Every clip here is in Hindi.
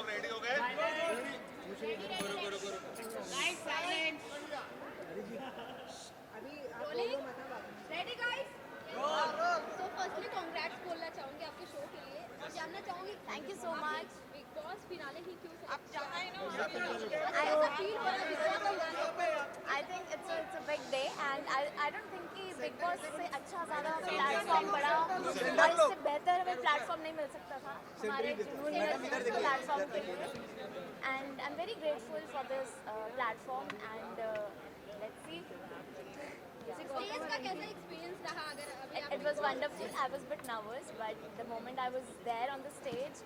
लोग रेडी हो गए? Ready guys. So firstly congrats बोलना चाहूंगी आपके शो के लिए और जानना चाहूंगी thank you so much. Bigg Boss finale ही क्यों आप जाना है ना ऐसा फील हो रहा है big boss. I think it's a big day and I don't think कि बिग बॉस से अच्छा ज़्यादा प्लेटफॉर्म बड़ा और इससे बेहतर हमें प्लेटफॉर्म नहीं मिल सकता था हमारे जूनियर प्लेटफॉर्म के लिए and I am very grateful for this platform and let's see. Stage का कैसा एक्सपीरियंस रहा अगर अभी आप It was wonderful. I was a bit nervous, but the moment I was there on the stage,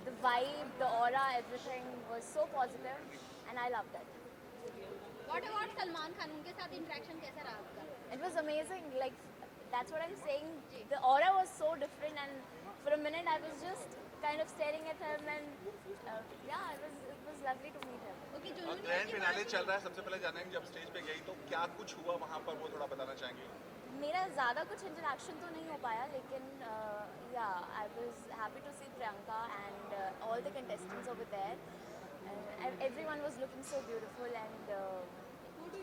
the vibe, the aura, everything was so positive, and I loved it. What about Salman Khan उनके साथ इंटरेक्शन कैसा रहा आपका? It was amazing. Like that's what I'm saying. The aura was so different, and for a minute I was just kind of staring at him, and yeah, it was lovely to meet him. Okay, grand finale चल रहा है, सबसे पहले जाना है कि जब स्टेज पे गई तो क्या कुछ हुआ वहाँ पर, वो थोड़ा बताना चाहेंगे? मेरा ज़्यादा कुछ इंटरेक्शन तो नहीं हो पाया लेकिन yeah I was happy to see Priyanka and all the contestants over there everyone was looking so beautiful and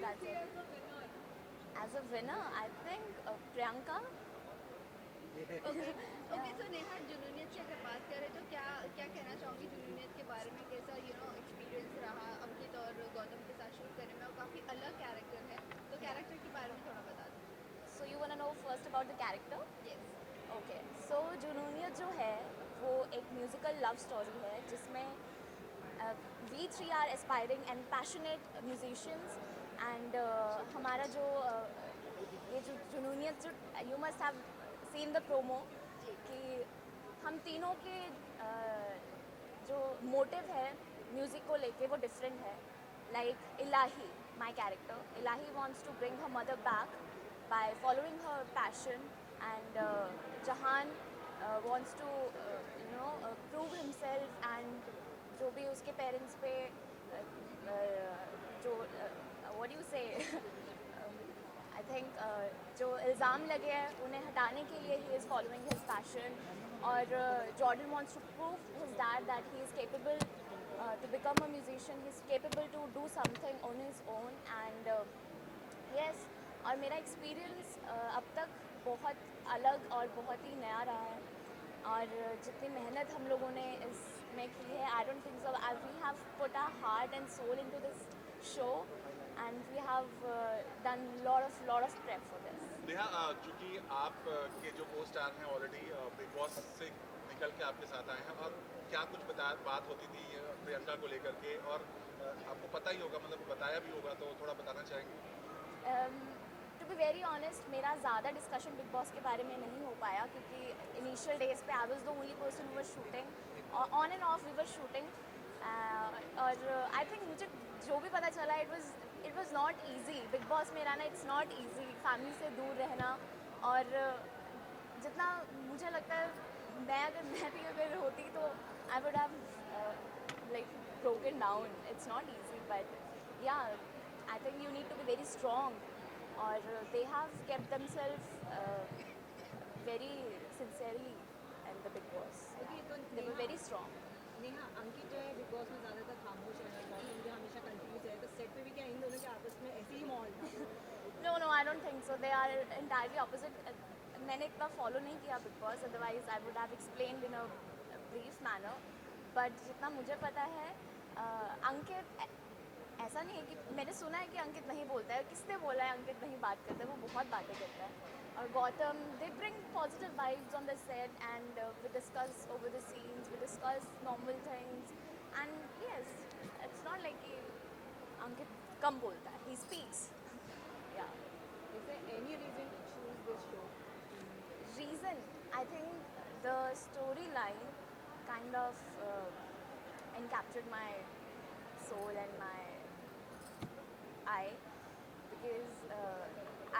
that's it as a winner I think Priyanka okay so Neha Junooniyat की अगर बात करें तो क्या क्या कहना चाहूँगी जुनूनियत के बारे में कैसा एक्सपीरियंस रहा अंकित और गौतम के साथ शूट करने में और काफ़ी अलग कैरेक्टर है तो कैरेक्टर के बारे में थोड़ा बता दो। So you want to know first about the character? Yes. Okay so Junooniyat जो है वो एक म्यूज़िकल लव स्टोरी है जिसमें we three are aspiring and passionate musicians and हमारा जो ये जो जुनूनियत जो you must have seen the promo कि हम तीनों के जो मोटिव है म्यूज़िक को लेके वो डिफरेंट है like Elahi my character Elahi wants to bring her mother back by following her passion and Jahan wants to prove himself and जो भी उसके पेरेंट्स पे जो व्हाट यू से आई थिंक जो इल्ज़ाम लगे हैं उन्हें हटाने के लिए he is following his passion और Jordan wants to prove his dad that he is capable to become a musician he is capable to do something on his own and yes और मेरा एक्सपीरियंस अब तक बहुत अलग और बहुत ही नया रहा है और जितनी मेहनत हम लोगों ने इसमें की है I don't think so we have put our heart and soul into this show and we have done lot of prep for this. Neha, चूंकि आप के जो को स्टार हैं ऑलरेडी बिग बॉस से निकल के आपके साथ आए हैं और क्या कुछ बात होती थी प्रियंका को लेकर के और आपको पता ही होगा, मतलब बताया भी होगा, तो थोड़ा बताना चाहेंगे? टू बी वेरी ऑनेस्ट मेरा ज़्यादा डिस्कशन बिग बॉस के बारे में नहीं हो पाया क्योंकि इनिशियल डेज पे I was the only person who was shooting on and off we were shooting और आई थिंक मुझे जो भी पता चला it was not easy Bigg Boss में रहना इट्स नॉट ईजी फैमिली से दूर रहना और जितना मुझे लगता है मैं भी अगर होती तो I would have like broken down it's not easy but yeah I think you need to be very strong और they have kept themselves very sincerely and the Bigg Boss they were very strong. Neha Ankit जो है बिग बॉस में ज़्यादातर खामोश है गौतम भी हमेशा कंफ्यूज है तो सेट पे भी क्या इन दोनों के आपस में ऐसे ही माहौल था? No, I don't think so. They are entirely opposite. मैंने इतना फॉलो नहीं किया big boss otherwise I would have explained in a brief manner but जितना मुझे पता है अंकित ऐसा नहीं है कि मैंने सुना है कि अंकित नहीं बोलता है किसने बोला है अंकित नहीं बात करता है वो बहुत बातें करता है और Gautam they bring positive vibes on the set and we discuss over the scenes we discuss normal things and yes it's not like कि अंकित कम बोलता है he speaks yeah Is there any reason to choose this show? reason I think the storyline kind of encaptured my soul and my eye because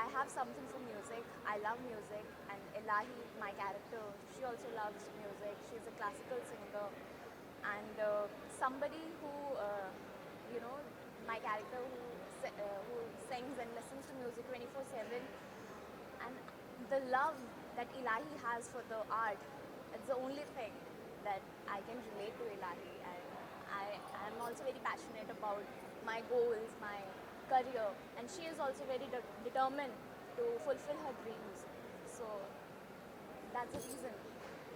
I have something for music. I love music and Elahi, my character, she also loves music. She's a classical singer and somebody who you know my character who sings and listens to music 24/7 and the love that Elahi has for the art, it's the only thing that I can relate to Elahi and also very passionate about my goals, my career, and she is also very determined to fulfill her dreams. So that's the reason.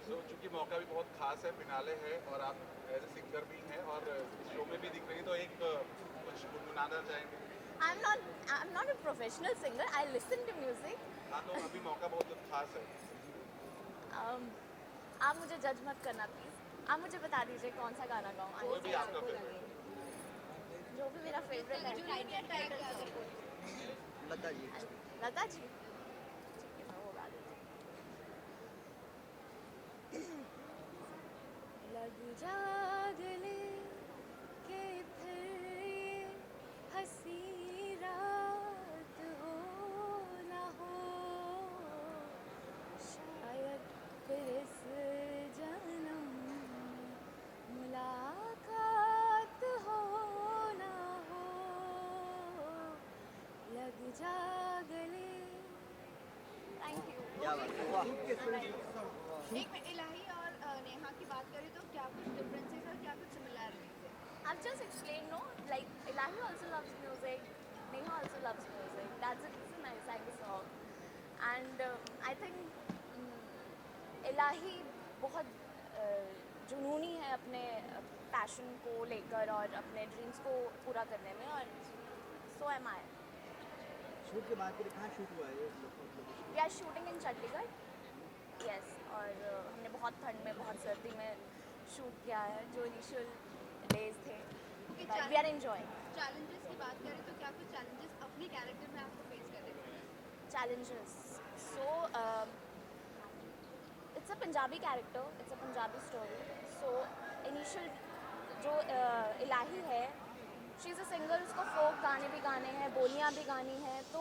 सो चूंकि मौका भी बहुत खास है, फिनाले है और आप एज ए सिंगर भी हैं और शो में भी दिख रही हैं, तो एक कुछ गुनगुनाना चाहेंगे? I'm not a professional singer. I listen to music. हाँ, तो अभी मौका बहुत खास है। आप मुझे जज मत करना प्लीज। आप मुझे बता दीजिए कौन सा गाना गाऊँ। कोई भी आपका फेवरेट। जो भी मेरा फेवरेट है। लता जी। लता जी, ठीक है, मैं वो गा देती हूँ। लग जा गले के फिर ये हंसी रात हो ना हो, शायद फिर इस जन्म मुलाकात हो ना हो, लग जा गले। Thank you. क्या बात है, वाह। एक में इलाही और नेहा की बात करें तो क्या कुछ डिफरेंसेस और क्या कुछ सिमिलैरिटीज है? I've just explained, no? Like, Ilahi also loves music, Neha also loves music. That's the reason I sang the song. And I think Ilahi बहुत जुनूनी है अपने पैशन को लेकर और अपने ड्रीम्स को पूरा करने में, और so am I. शूट के बाद कहाँ शूट हुआ है ये? We are shooting in Chandigarh, yes, और हमने बहुत ठंड में, बहुत सर्दी में शूट किया है, जो इनिशियल डेज थे। Okay, We are enjoying. Challenges की बात करें तो क्या कुछ चैलेंजेस अपने कैरेक्टर में आपको फेस करने पड़े? Challenges. So, it's a Punjabi character, it's a Punjabi story. So, initial जो इलाही है, शी इज़ अ सिंगर, उसको फोक गाने भी गाने हैं, बोलियाँ भी गानी हैं, तो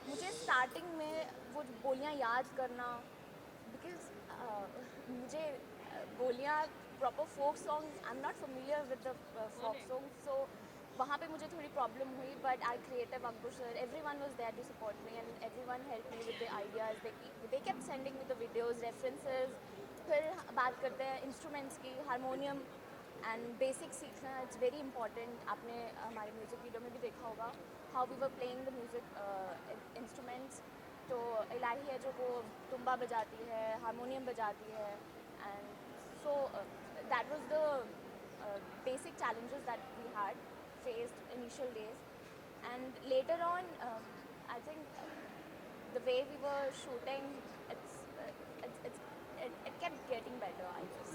मुझे स्टार्टिंग में वो बोलियाँ याद करना, बिकॉज मुझे बोलियाँ proper folk song, I am not familiar with the folk song, so वहाँ पे मुझे थोड़ी प्रॉब्लम हुई, but our creative Akbar sir, everyone was there to support me and everyone help me with the ideas, they kept sending me the videos, references. फिर बात करते हैं इंस्ट्रूमेंट्स की, हारमोनियम एंड बेसिक सीखना, इट्स वेरी इंपॉर्टेंट। आपने हमारे म्यूज़िक वीडियो में भी देखा होगा how we were playing the music instruments. तो इलाही है जो वो तुम्बा बजाती है, हारमोनियम बजाती है, and so that was the basic challenges that we had faced initial days, and later on I think the way we were shooting, it kept getting better, I guess.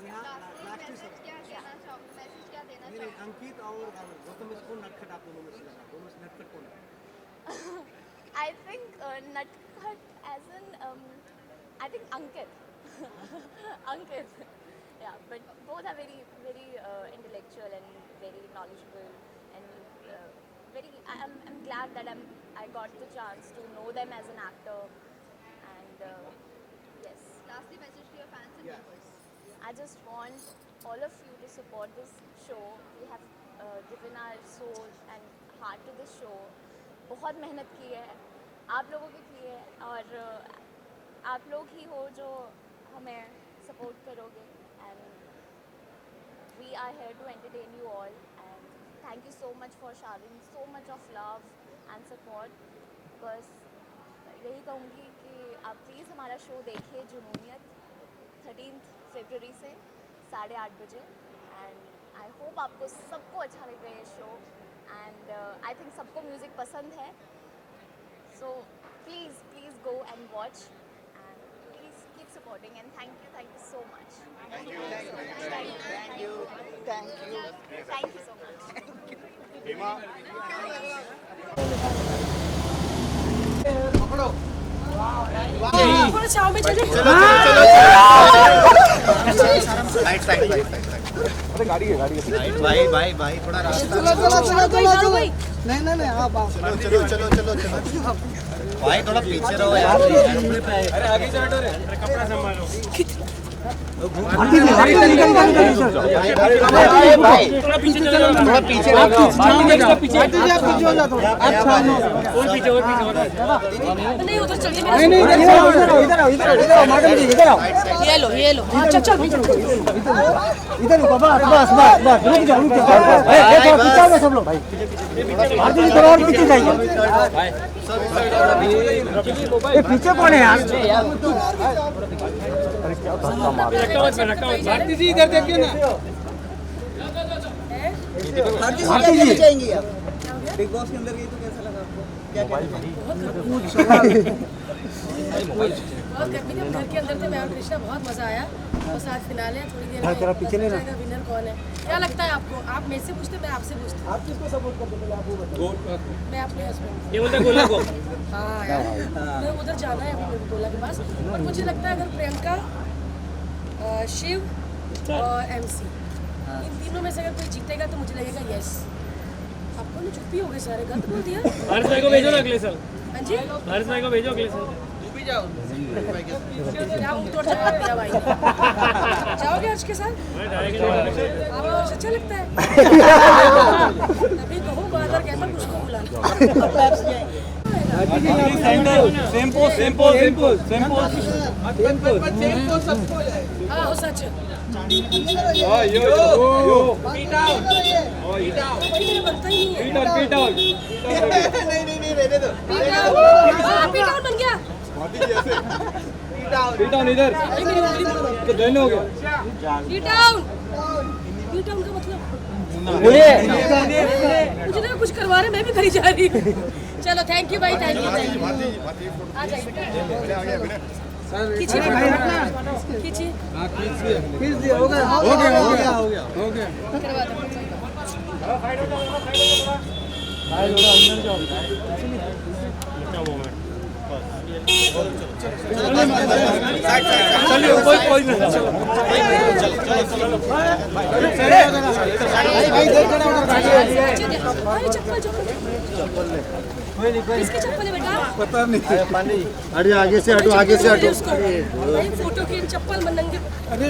Message क्या कहना चाहोगे, मैसेज क्या देना नहीं, चाहोगे? अंकित और गौतम में से कौन नटखट आप दोनों में से लगा? दोनों में से नटखट कौन है? I think Nutcut as in I think Ankit. Ankit. Yeah, but both are very intellectual and very knowledgeable, and I'm glad that I got the chance to know them as an actor, and yes. Lastly, message to your fans and Yeah. viewers. I just want all of you to support this show. We have given our soul and heart to this show. बहुत मेहनत की है, आप लोगों की है, और आप लोग ही हो जो हमें सपोर्ट करोगे, and we are here to entertain you all, and thank you so much for showering so much of love and support. बस यही कहूँगी कि आप प्लीज़ हमारा शो देखिए, जुनूनियत 13 फरवरी से 8:30 बजे, एंड आई होप आपको सबको अच्छा लगे ये शो, एंड आई थिंक सबको म्यूज़िक पसंद है, so please go and watch, and please keep supporting, and thank you so much. Thank you so much. भाई थोड़ा रास्ता। नहीं आप चलो भाई थोड़ा पीछे रहो यार। अरे आगे से हटो रे, कपड़ा संभालो। नहीं उधर चल ये लो चल चल इधर रुको, बस बस बस बस, रुक जाओ रुक जाओ। पीछे आओ ना सब लोग भाई, आरती जी थोड़ा और पीछे जाइए। ये पीछे कौन है यार? भारती जी इधर देखिए ना। आरती जी बिग बॉस के अंदर गई तो कैसा लगा आपको? क्या बहुत गर्मी थी, घर के अंदर थे मैं और कृष्णा, बहुत मजा आया। बस आज फिनाले है, थोड़ी देर में तेरा पीछे नहीं पता चलेगा विनर कौन है। क्या लगता है आपको? आप मेरे से पूछते, मैं आपसे पूछती। आप किसको सपोर्ट करते पहले आप वो बताओ। मैं अपने हस्बैंड। ये बोलते गोला को। हाँ यार, मैं उधर जाना है अभी मेरे को गोला के पास। और मुझे लगता है अगर प्रियंका, शिव और MC इन तीनों में से अगर कोई जीतेगा तो मुझे लगेगा यस। आपको ना चुप्पी हो गई सारे, गलत बोल दिया। हर्ष भाई को भेजो ना अगले साल। हाँ जी, हर्ष भाई को भेजो अगले साल। क्या उतर जाएगा मेरा भाई। जाओगे आज के साथ? आपको हर्ष अच्छा लगता है? तभी कहूँ बार-बार कहता उसको बुला। सेम पोस्ट सबको है। हाँ हो सच। यो पीट आउट वही मेरा बनता ही नहीं है। पीट आउट नहीं रहने दो। पीट आउट बन गया। पीट आउट इधर तो डन हो गया। पीट डाउन का मतलब मुझे ना कुछ करवा रहे, मैं भी करी जा रही हूँ। चलो थैंक यू भाई, थैंक यू। आ जाइए, खींचिए खींचिए, हो गया करवा दो। चलिए कोई नहीं किसकी चप्पल है बेटा? पता नहीं। अरे आगे से हटो, आगे से हटो। भाई फोटो की चप्पल नंगे,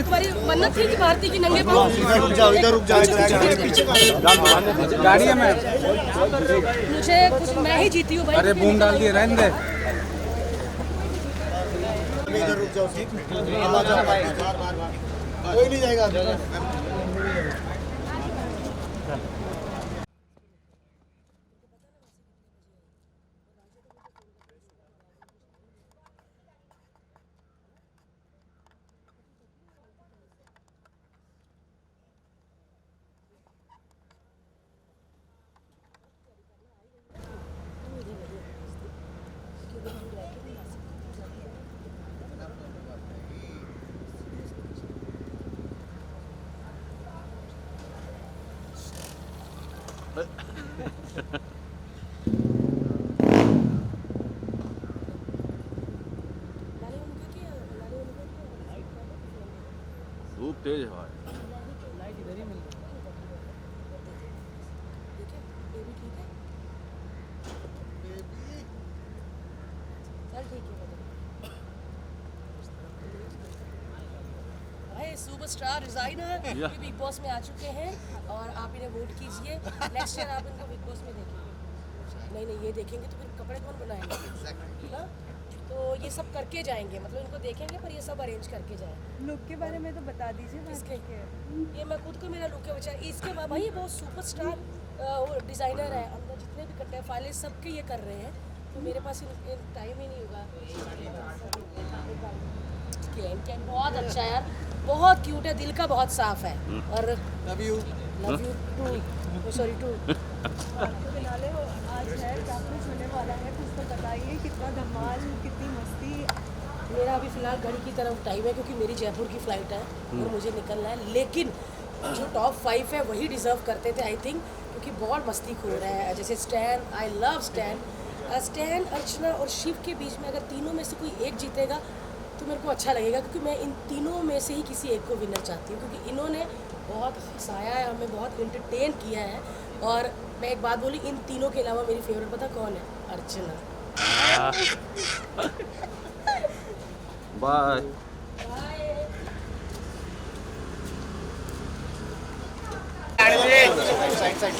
तुम्हारी मन्नत थी कि भारती की नंगे पाँव। रुक जाओ, इधर रुक जाओ, गाड़ी है मैं मुझे कुछ, मैं ही जीती हूँ भाई। अरे बूम डाल दिए, रहने दे। इधर रुक जाओ, कोई नहीं जाएगा। धूप तेज है। सुपरस्टार डिजाइनर बिग बॉस में आ चुके हैं और आप इन्हें वोट कीजिए। नेक्स्ट ईयर आप इनको बिग बॉस में देखेंगे। नहीं ये देखेंगे तो फिर कपड़े कौन बनाएंगे ना? तो ये सब करके जाएंगे, मतलब इनको देखेंगे पर ये सब अरेंज करके जाएंगे। लुक के बारे में तो बता दीजिए। इसके ये मैं खुद को मेरा लुक है बचा। इसके बाद भाई ये बहुत सुपरस्टार डिज़ाइनर है, अंदर जितने भी कट्टे फाइलें सबके ये कर रहे हैं, तो मेरे पास टाइम ही नहीं होगा। बहुत अच्छा है यार, बहुत क्यूट है, दिल का बहुत साफ है। और love you too, sorry too. Finale आज है, क्या कुछ होने वाला है, कुछ तो बताइए। कितना धमाल, कितनी मस्ती। मेरा अभी फ़िलहाल घड़ी की तरफ टाइम है क्योंकि मेरी जयपुर की फ़्लाइट है और मुझे निकलना है। लेकिन जो टॉप 5 है वही डिज़र्व करते थे आई थिंक, क्योंकि बहुत मस्ती खो रहा है। जैसे स्टैन, आई लव स्टैन, अर्चना और शिव के बीच में अगर तीनों में से कोई एक जीतेगा तो मेरे को अच्छा लगेगा, क्योंकि मैं इन तीनों में से ही किसी एक को विनर चाहती हूँ, क्योंकि इन्होंने बहुत हंसाया है, हमें बहुत इंटरटेन किया है। और मैं एक बात बोली, इन तीनों के अलावा मेरी फेवरेट पता कौन है? अर्चना। बाय। अरे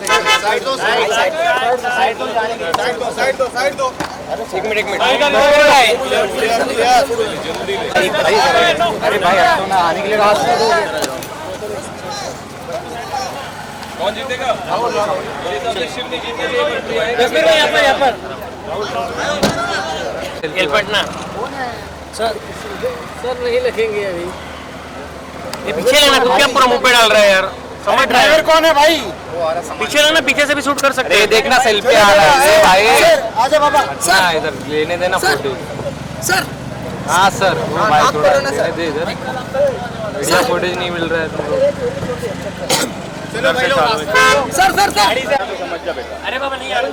भाई हटो ना, आने के लिए रास्ता दो। कौन जीतेगा? पटना सर नहीं लगेंगे अभी। ये पीछे लेना, तू क्या पूरा मुंह पे डाल रहा है यार? समझ ड्राइवर कौन है भाई? पीछे लेना, पीछे से भी शूट कर सकते हैं। देखना सेल्फी आ रहा है भाई। आजा बाबा। हाँ इधर लेने देना फोटो। सर हाँ सर वो भाई थोड़ा लेने दे इधर। बढ़िया फुटेज नहीं मिल रहा है तुमको। चलो भाई लोग। सर अरे बाबा नहीं यार,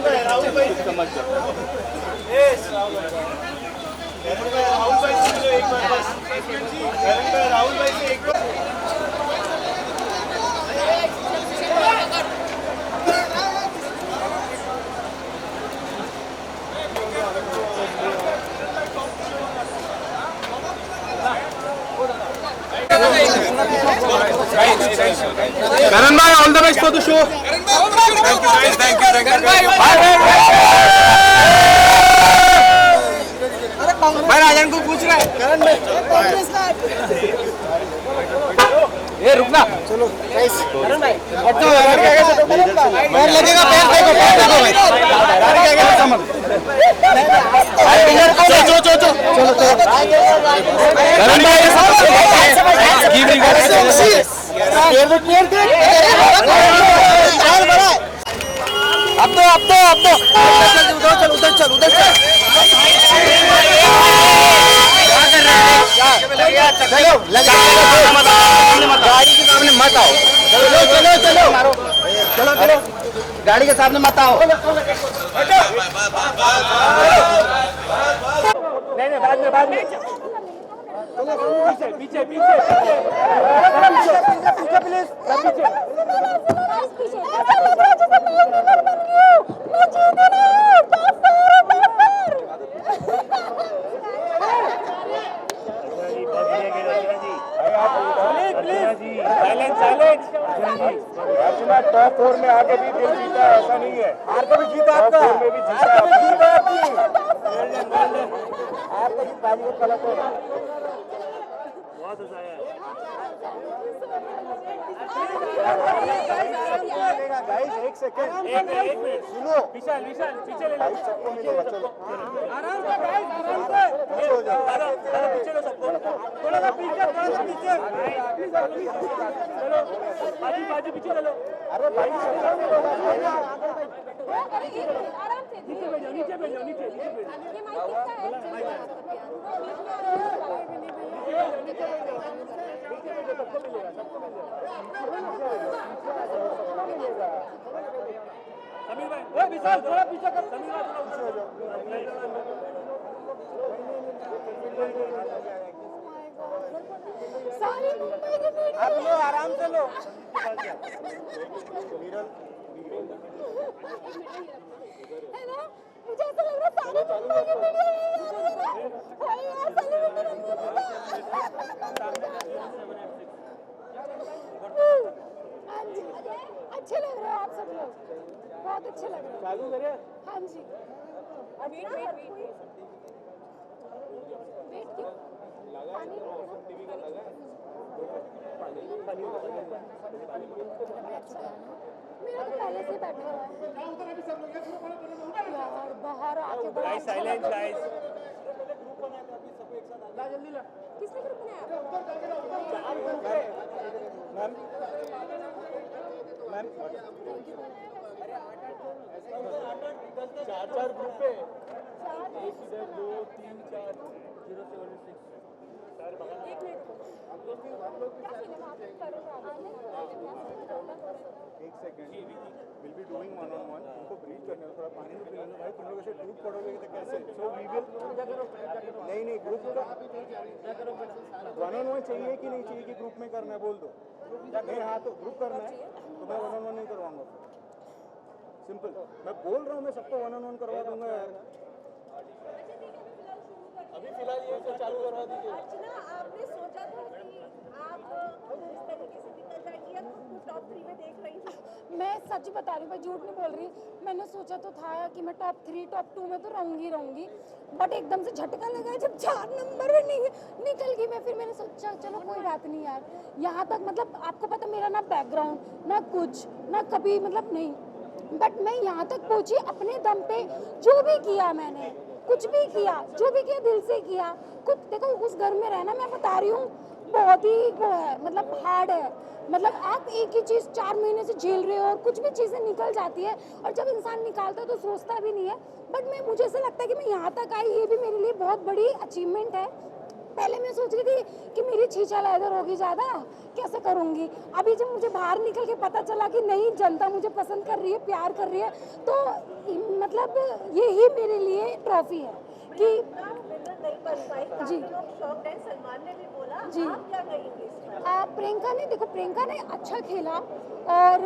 करण भाई all the best for the show. भाई राजन को पूछ रहा है। ये रुकना। चलो गाइस, हटो पैर लगेगा, पैर देखो, पैर देखो भाई। गाड़ी के आगे समझ। चलो चलो चलो चलो चलो। करण भाई गिव रिगार्ड्स। अब तो उधर चल। चलो लगा गाड़ी के सामने मत आओ। चलो गाड़ी के सामने मत आओ। नहीं बाद में पीछे प्लीज। टॉप 4 में आगे भी दिल जीता है, ऐसा नहीं है। हार को भी जीता आपका, में भी जीता आपकी। आपका भी पानी को कलर को बहुत हंसाया है। गाइस एक सेकंड, एक मिनट सुनो। विशाल पीछे ले लो, सबको मिलेगा। चलो आराम से गाइस, आराम से पीछे हो जाओ। दादा पीछे लो सबको, थोड़ा सा पीछे। चलो बाजू पीछे ले लो। अरे भाई आराम से नीचे बैठ जाओ। ये माइक समीर भाई, ओए विशाल थोड़ा पीछे कर। समीर भाई थोड़ा पीछे हो जाओ। सारी मुंबई की मीडिया आप लो, आराम से लो। है ना, मुझे ऐसा लग रहा है सारी मुंबई की मीडिया भाई यार सेलिब्रिटी अच्छे लग रहे हो आप सब लोग, बहुत अच्छे लग रहे हो। चालू करिए। हाँ जी। वेट क्यों? मेरा तो पहले से बैठा हुआ है यार, बाहर आके बड़ा साइलेंट गाइस। किसने ग्रुप बनाया? मैम चार ग्रुप पे 1 इधर 2 3 4 076 एक मिनट क्या सीन है वहाँ पे एक second will be doing one on one. उनको ब्रीथ करने में थोड़ा पानी भी पिलाना। भाई तुम लोग ऐसे ग्रुप पढ़ोगे तो कैसे? सो वी विल नहीं ग्रुप का वन ऑन वन चाहिए कि नहीं चाहिए कि ग्रुप में करना है बोल दो। नहीं हाँ तो ग्रुप करना है तो मैं वन ऑन वन नहीं करवाऊंगा। सिंपल, मैं बोल रहा हूँ मैं सबको वन ऑन वन करवा दूंगा यार। अभी फिलहाल ये तो चालू करवा दीजिए। अर्चना, आपने सोचा था कि आप इस तरीके से निकल जाएंगे या टॉप 3 में देख रही थी? मैं सच बता रही हूँ, मैं झूठ नहीं बोल रही। मैंने सोचा तो था कि मैं टॉप 3 टॉप 2 में तो रहूंगी, बट एकदम से झटका लगा जब 4 नंबर में निकल गई मैं। फिर मैंने सोचा चलो कोई बात नहीं यार, यहाँ तक मतलब आपको पता मेरा ना बैकग्राउंड ना कुछ ना कभी मतलब नहीं, बट मैं यहाँ तक पहुँची अपने दम पे। जो भी किया मैंने, कुछ भी किया, जो भी किया दिल से किया। कुछ देखो उस घर में रहना, मैं बता रही हूँ बहुत ही वो है, मतलब हार्ड है। मतलब आप एक ही चीज़ 4 महीने से झेल रहे हो और कुछ भी चीज़ें निकल जाती है, और जब इंसान निकालता है तो सोचता भी नहीं है। बट मुझे ऐसा लगता है कि मैं यहाँ तक आई, ये भी मेरे लिए बहुत बड़ी अचीवमेंट है। पहले मैं सोच रही थी कि मेरी छीछा इधर होगी ज़्यादा, कैसे करूँगी। अभी जब मुझे बाहर निकल के पता चला कि नहीं, जनता मुझे पसंद कर रही है, प्यार कर रही है, तो मतलब यही मेरे लिए ट्रॉफी है कि नहीं बन पाई। काफी लोग शॉक्ड हैं, सलमान ने भी बोला। जी। आप क्या कहेंगे इस पर? प्रियंका ने, देखो प्रियंका ने अच्छा खेला और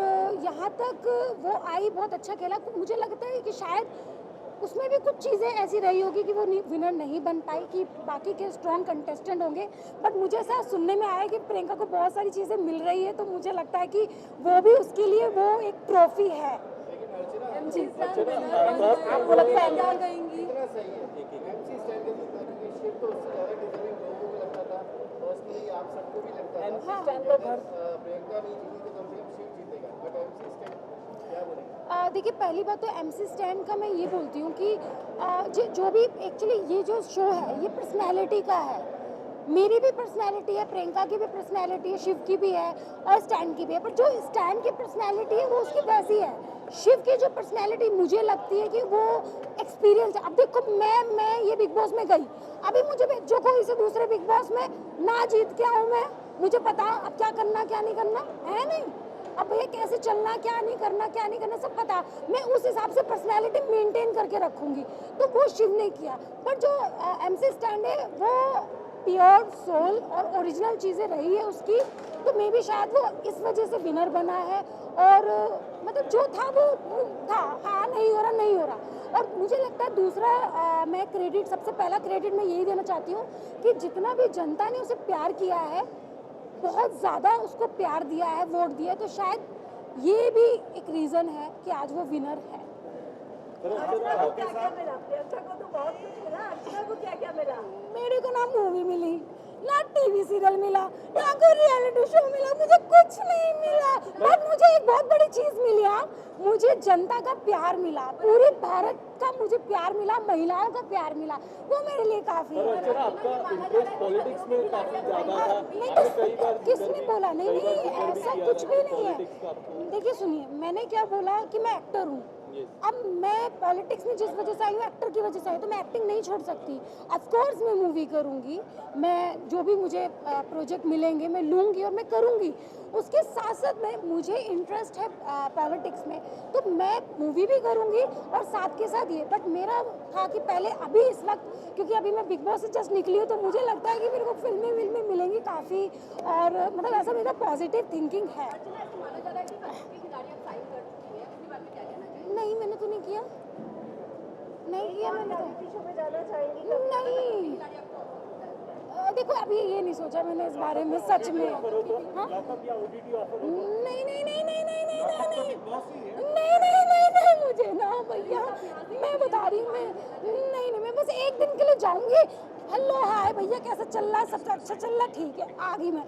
यहाँ तक वो आई, बहुत अच्छा खेला। मुझे लगता है कि शायद उसमें भी कुछ चीज़ें ऐसी रही होगी कि वो विनर नहीं बन पाई, कि बाकी के स्ट्रॉन्ग कंटेस्टेंट होंगे। बट मुझे ऐसा सुनने में आया कि प्रियंका को बहुत सारी चीज़ें मिल रही है, तो मुझे लगता है कि वो भी उसके लिए वो एक ट्रॉफी है। जी, आपको लगता है क्या कहेंगी? देखिए पहली बात तो MC स्टैंड का मैं ये बोलती हूँ कि जो भी एक्चुअली ये जो शो है ये पर्सनैलिटी का है। मेरी भी पर्सनैलिटी है, प्रियंका की भी पर्सनैलिटी है, शिव की भी है और स्टैंड की भी है। पर जो स्टैंड की पर्सनैलिटी है वो उसकी वैसी है। शिव की जो पर्सनैलिटी मुझे लगती है कि वो एक्सपीरियंस है। अब देखो मैं ये बिग बॉस में गई, अभी मुझे भेजो कोई से दूसरे बिग बॉस में, ना जीत के आऊँ मैं, मुझे पता अब क्या करना क्या नहीं करना है। नहीं, अब भैया कैसे चलना, क्या नहीं करना सब पता। मैं उस हिसाब से पर्सनैलिटी मेंटेन करके रखूंगी, तो वो शिव ने किया। पर जो MC स्टैंड है वो प्योर सोल और ओरिजिनल चीज़ें रही है उसकी, तो मे भी शायद वो इस वजह से विनर बना है। और मतलब जो था वो था, हाँ नहीं हो रहा। और मुझे लगता है दूसरा मैं क्रेडिट, सबसे पहला क्रेडिट मैं यही देना चाहती हूँ कि जितना भी जनता ने उसे प्यार किया है, बहुत ज़्यादा उसको प्यार दिया है, वोट दिया है, तो शायद ये भी एक रीज़न है कि आज वो विनर है। अर्चना को क्या मिला? प्रियंका को तो बहुत कुछ मिला, अर्चना को क्या मिला? मेरे को ना मूवी मिली, ना TV सीरियल मिला, ना कोई रियलिटी शो मिला, मुझे कुछ नहीं मिला। बट मुझे एक बहुत बड़ी चीज़ मिली, मुझे जनता का प्यार मिला, पूरे भारत का मुझे प्यार मिला, महिलाओं का प्यार मिला, वो मेरे लिए काफ़ी है। आपका इंटरेस्ट पॉलिटिक्स में काफी ज्यादा था, किसने बोला? नहीं, ऐसा कुछ भी नहीं है। देखिए सुनिए, मैंने क्या बोला कि मैं एक्टर हूँ। अब मैं पॉलिटिक्स में जिस वजह से आई हूँ, एक्टर की वजह से आई, तो मैं एक्टिंग नहीं छोड़ सकती। ऑफ कोर्स मैं मूवी करूँगी, मैं जो भी मुझे प्रोजेक्ट मिलेंगे मैं लूँगी और मैं करूँगी। उसके साथ साथ मुझे इंटरेस्ट है पॉलिटिक्स में, तो मैं मूवी भी करूँगी और साथ के साथ ये। बट मेरा था कि पहले अभी इस वक्त, क्योंकि अभी मैं बिग बॉस से जस्ट निकली हूँ, तो मुझे लगता है कि मेरे को फिल्में मिलेंगी काफ़ी, और मतलब ऐसा मेरा पॉजिटिव थिंकिंग है। नहीं, मैंने तो नहीं किया मैंने तो शो में जाना चाहेंगी? नहीं। देखो अभी ये नहीं सोचा मैंने इस बारे में, सच में। हाँ? नहीं, मुझे ना भैया, मैं बता रही हूँ, मैं बस एक दिन के लिए जाऊंगी। हेलो हाय भैया, कैसा चल रहा है? सब अच्छा चल रहा है? ठीक है, आ गई मैं।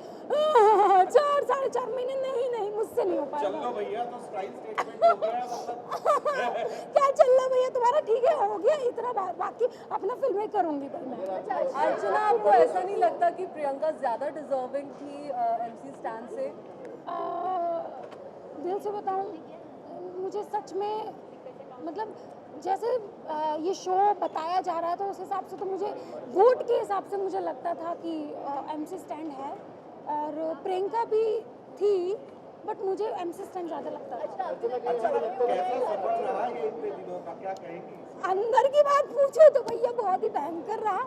4-4.5 महीने नहीं, मुझसे नहीं हो पाएगा। चलो भैया, तो स्टाइल स्टेटमेंट हो गया मतलब। क्या चल रहा भैया तुम्हारा? ठीक है, हो गया इतना, बाकी अपना फिल्में करूंगी भाई मैं। अर्चना, आपको ऐसा नहीं लगता कि प्रियंका ज्यादा डिजर्विंग थी MC स्टैंड से? दिल से बताऊं, मुझे सच में मतलब जैसे ये शो बताया जा रहा है, तो उस हिसाब से तो मुझे वोट के हिसाब से मुझे लगता था कि MC स्टैंड है, और प्रियंका भी थी, बट मुझे MC स्टैंड ज़्यादा लगता था। अंदर की बात पूछो तो भैया बहुत ही भयंकर रहा।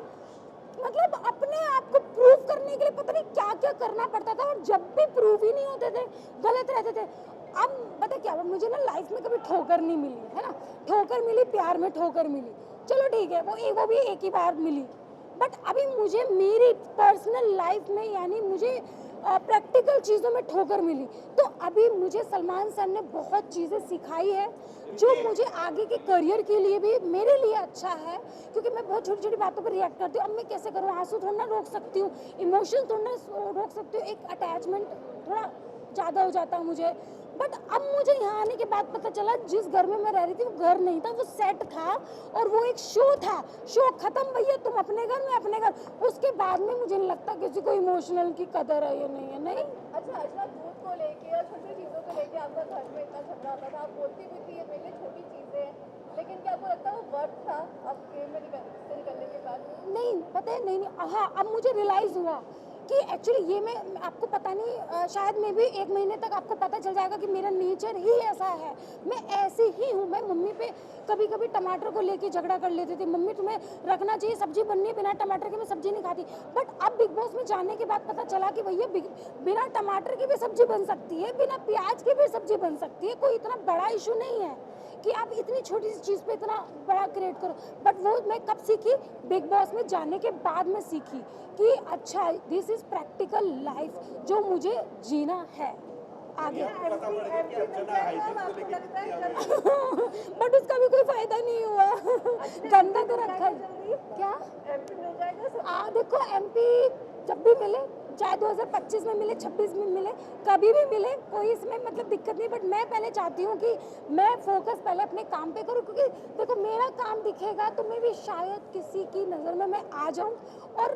मतलब अपने आप को प्रूव करने के लिए पता नहीं क्या क्या करना पड़ता था, और जब भी प्रूव ही नहीं होते थे, गलत रहते थे। अब पता क्या हुआ, मुझे ना लाइफ में कभी ठोकर नहीं मिली है ना, ठोकर मिली प्यार में, ठोकर मिली, चलो ठीक है, वो भी एक ही बार मिली। बट अभी मुझे मेरी पर्सनल लाइफ में, यानी मुझे प्रैक्टिकल चीज़ों में ठोकर मिली। तो अभी मुझे सलमान सर ने बहुत चीज़ें सिखाई है जो मुझे आगे के करियर के लिए भी मेरे लिए अच्छा है, क्योंकि मैं बहुत छोटी छोटी बातों पर रिएक्ट करती हूँ। अब मैं कैसे करूँ, आंसू थोड़ा ना रोक सकती हूँ, इमोशन थोड़ा ना रोक सकती हूँ, एक अटैचमेंट थोड़ा ज़्यादा हो जाता है मुझे। बट अब मुझे यहाँ आने के बाद पता चला जिस घर में मैं रह रही थी वो घर नहीं था, वो सेट था और वो एक शो था। शो खत्म भैया, तुम अपने घर में अपने घर। उसके बाद में मुझे नहीं लगता किसी को इमोशनल की कदर है या नहीं है। नहीं अच्छा अर्चना, दूध को लेके और छोटी चीज़ों को लेके आपका घर में इतना झगड़ा होता था, आप बोलती भी थी ये मेरे लिए छोटी चीज़ें हैं, लेकिन क्या आपको लगता है वो वर्थ था अब गेम में निकलने के बाद? नहीं पता है, नहीं हाँ, अब मुझे रियलाइज़ हुआ कि एक्चुअली ये मैं आपको पता नहीं, शायद मैं भी 1 महीने तक आपको पता चल जाएगा कि मेरा नेचर ही ऐसा है, मैं ऐसी ही हूँ। मैं मम्मी पे कभी कभी टमाटर को लेके झगड़ा कर लेती थी, मम्मी तुम्हें रखना चाहिए, सब्जी बननी है, बिना टमाटर के मैं सब्जी नहीं खाती। बट अब बिग बॉस में जाने के बाद पता चला कि भैया बिना टमाटर की भी सब्जी बन सकती है, बिना प्याज की भी सब्जी बन सकती है, कोई इतना बड़ा इशू नहीं है कि आप इतनी छोटी सी चीज़ पे इतना बड़ा क्रिएट करो। बट वो मैं कब सीखी, बिग बॉस में जाने के बाद में सीखी कि अच्छा दिस इज़ प्रैक्टिकल लाइफ जो मुझे जीना है आगे। बट उसका भी कोई फायदा नहीं हुआ, गंदा तो रखा है। क्या देखो MP जब भी मिले, चाहे 2025 में मिले, 26 में मिले, कभी भी मिले, कोई इसमें मतलब दिक्कत नहीं। बट मैं पहले चाहती हूँ कि मैं फोकस पहले अपने काम पे करूँ, क्योंकि देखो मेरा काम दिखेगा तो मैं भी शायद किसी की नज़र में मैं आ जाऊँ, और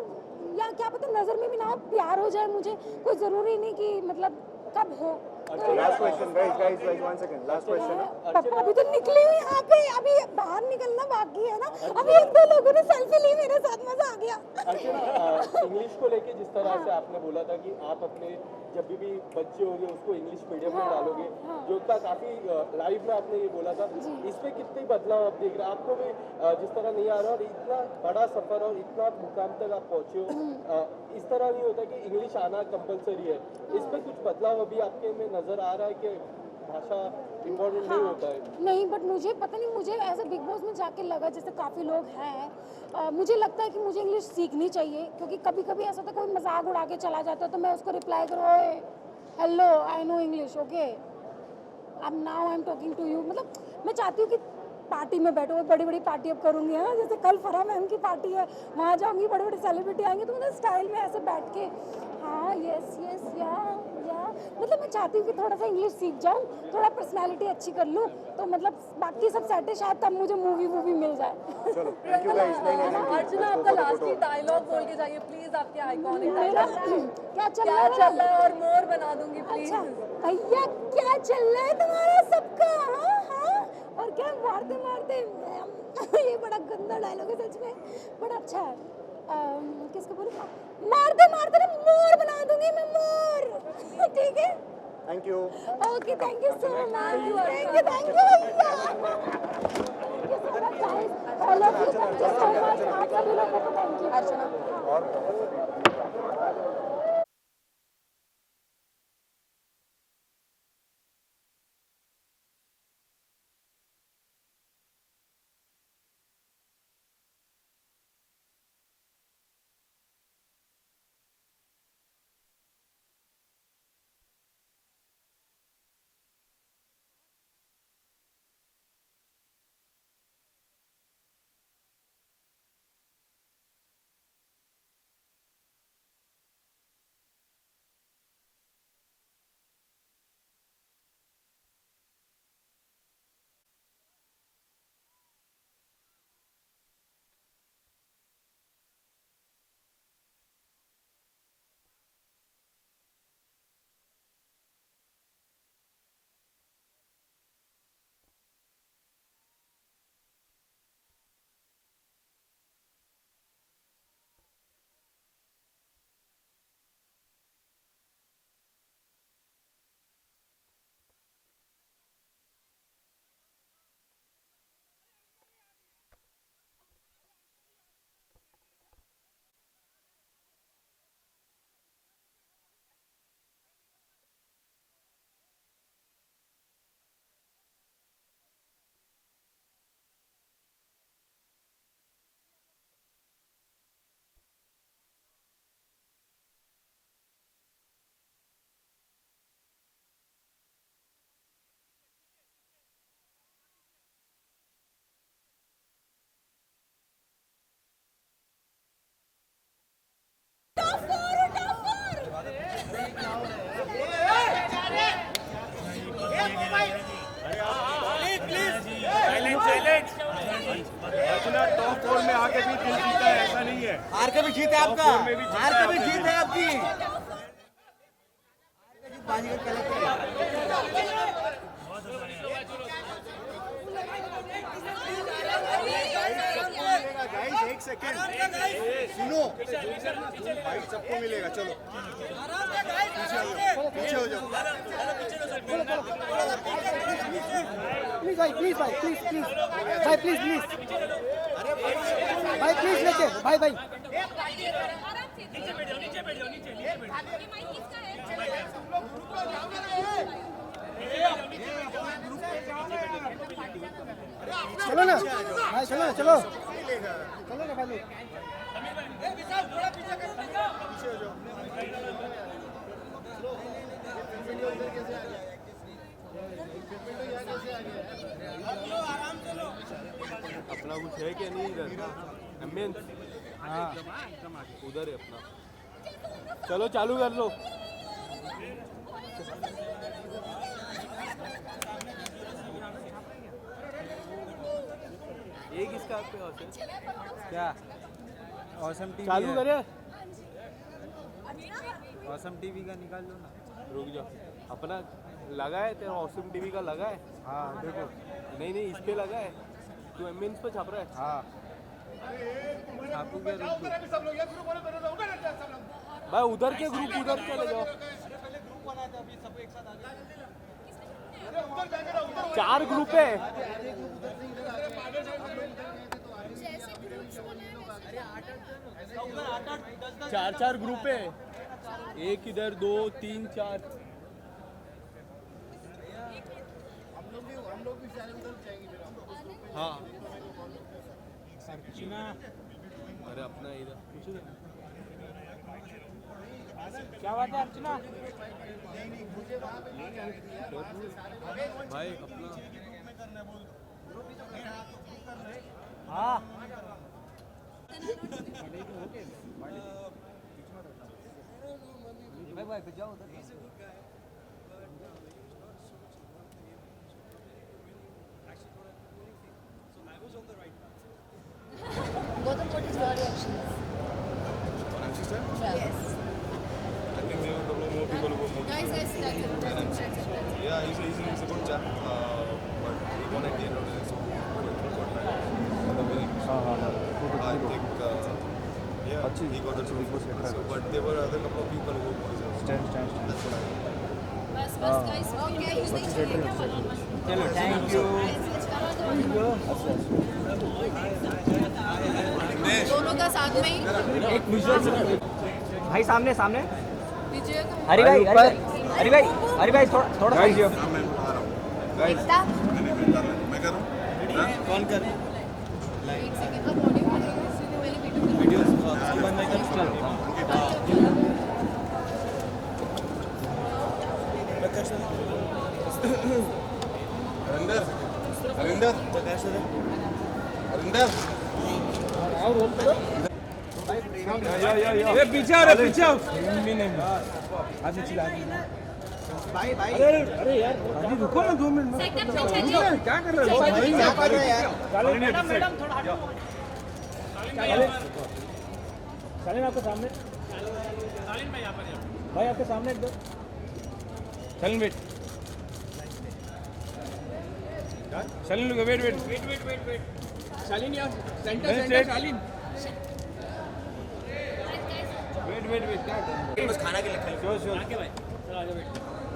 या क्या पता नज़र में भी ना हो, प्यार हो जाए मुझे। कोई ज़रूरी नहीं कि मतलब कब हो। Last question guys 1 second, last question. पापा अभी तो निकली हुई यहाँ पे, अभी बाहर निकलना बाकी है ना। अभी 1-2 लोगों ने सेल्फी ली, मेरे साथ मजा आ गया। अर्चना, इंग्लिश को लेके जिस तरह से आपने बोला था कि आप अपने जब भी बच्चे होंगे उसको इंग्लिश मीडियम में डालोगे, जो था काफी लाइव में आपने ये बोला था, इस पे कितने बदलाव आप देख रहे हैं? आपको भी जिस तरह नहीं आ रहा, और इतना बड़ा सफर और इतना मुकाम तक आप पहुंचे हो, इस तरह नहीं होता कि इंग्लिश आना कंपलसरी है, इस पे कुछ बदलाव अभी आपके में नजर आ रहा है कि भाषा इम्पोर्टेंट नहीं होता है? नहीं, बट मुझे पता नहीं, मुझे ऐसे बिग बॉस में जाके लगा जैसे काफ़ी लोग हैं, मुझे लगता है कि मुझे इंग्लिश सीखनी चाहिए, क्योंकि कभी कभी ऐसा होता है कोई मजाक उड़ा के चला जाता है तो मैं उसको रिप्लाई करूँ, ओए hello I know English okay अब now I am talking to you. मतलब मैं चाहती हूँ कि पार्टी में बैठो, बड़ी बड़ी पार्टी अब करूँगी है ना, जैसे कल फरा मैम की पार्टी है, वहाँ जाऊँगी, बड़े बड़े सेलिब्रिटी आएंगे, तो मतलब स्टाइल में ऐसे बैठ के हाँ यस या मतलब मैं चाहती हूँ कि थोड़ा सा इंग्लिश सीख जाऊँ, थोड़ा पर्सनालिटी अच्छी कर लूँ, तो मतलब बाकी सब सेट है, शायद तब मुझे मूवी मिल जाए। चलो थैंक यू गाइस। अर्चना आपका लास्ट ही डायलॉग बोल के जाइए प्लीज, आपके आइकॉनिक मेरा क्या चल रहा है और मोर बना दूंगी प्लीज। अच्छा भैया क्या चल रहा है तुम्हारा सबका? हाँ और क्या मारते मारते ये बड़ा गंदा डायलॉग है सच में, बड़ा अच्छा है। किसको बोलूँ, मारते मारते ना मोर बना दूंगी मैं, मोर। ठीक है, thank you. Okay thank you so much, thank you भैया, all of you thank you so much, आप सभी लोगों को थैंक यू। अर्चना और अर्चना टॉप 4 में आके भी दिल जीता है, ऐसा नहीं है। हार के भी जीत है आपका, हार के भी जीत है आपकी। गाइस एक सेकंड सुनो, भाई सबको मिलेगा, चलो पीछे हो जाओ। प्लीज भाई, प्लीज भाई, प्लीज प्लीज भाई, प्लीज प्लीज भाई, प्लीज लेके भाई भाई चलो ना भाई, चलो ना, चलो चलो ना भाई। अपना कुछ है क्या नहीं इधर एम्बियंस? हाँ उधर है अपना। चलो चालू कर लो। ये किसका पे क्या ऑसम टीवी चालू करे? ऑसम टीवी का निकाल लो ना। रुक जाओ, अपना लगा है तेरा ऑसम टीवी का लगा है? हाँ देखो, नहीं नहीं इस पे लगा है, तू एम्बियंस पे छाप रहा है? हाँ आपको क्या रुक दो भाई उधर के ग्रुप उधर चले जाओ। 4 ग्रुप है, चार ग्रुप है, एक इधर 2 3 4। हाँ अरे अपना इधर क्या बात है अर्चना? भाई अपना हाँ भाई जाओ उधर। Gautam, what is your reaction? Yes. I think there were a couple more people who were more. Guys, that's it. Yeah, he's a good chap, but he won at the end of the day, so I think yeah, he got the trophy. So, but there were other couple of people who were stand. That's what I think. बस guys, okay, use नहीं चाहिए क्या one-on-one? चलो थैंक यू। दोनों का साथ में ही एक विजुअल भाई, सामने सामने विजय का हरी भाई, हरी भाई थोड़ा मैं आ रहा हूँ। एकता मैं कर रहा हूँ। कौन कर एक सेकंड का ऑडियो पहले वीडियो हरिंदर ये पीछे आ रहे, पीछे आओ। भाई भाई अरे यार रुको ना 2 मिनट। क्या कर रहे हो भाई? क्या कर रहे हैं यार? मैडम थोड़ा शालीन आपके सामने, शालीन भाई यहाँ पर भाई आपके सामने एकदम। शालीन वेट, शालीन लोग वेट शालीन यहाँ सेंटर शालीन वेट क्या बस खाना के लिए खाली। श्योर भाई चलो आ जाओ, वेट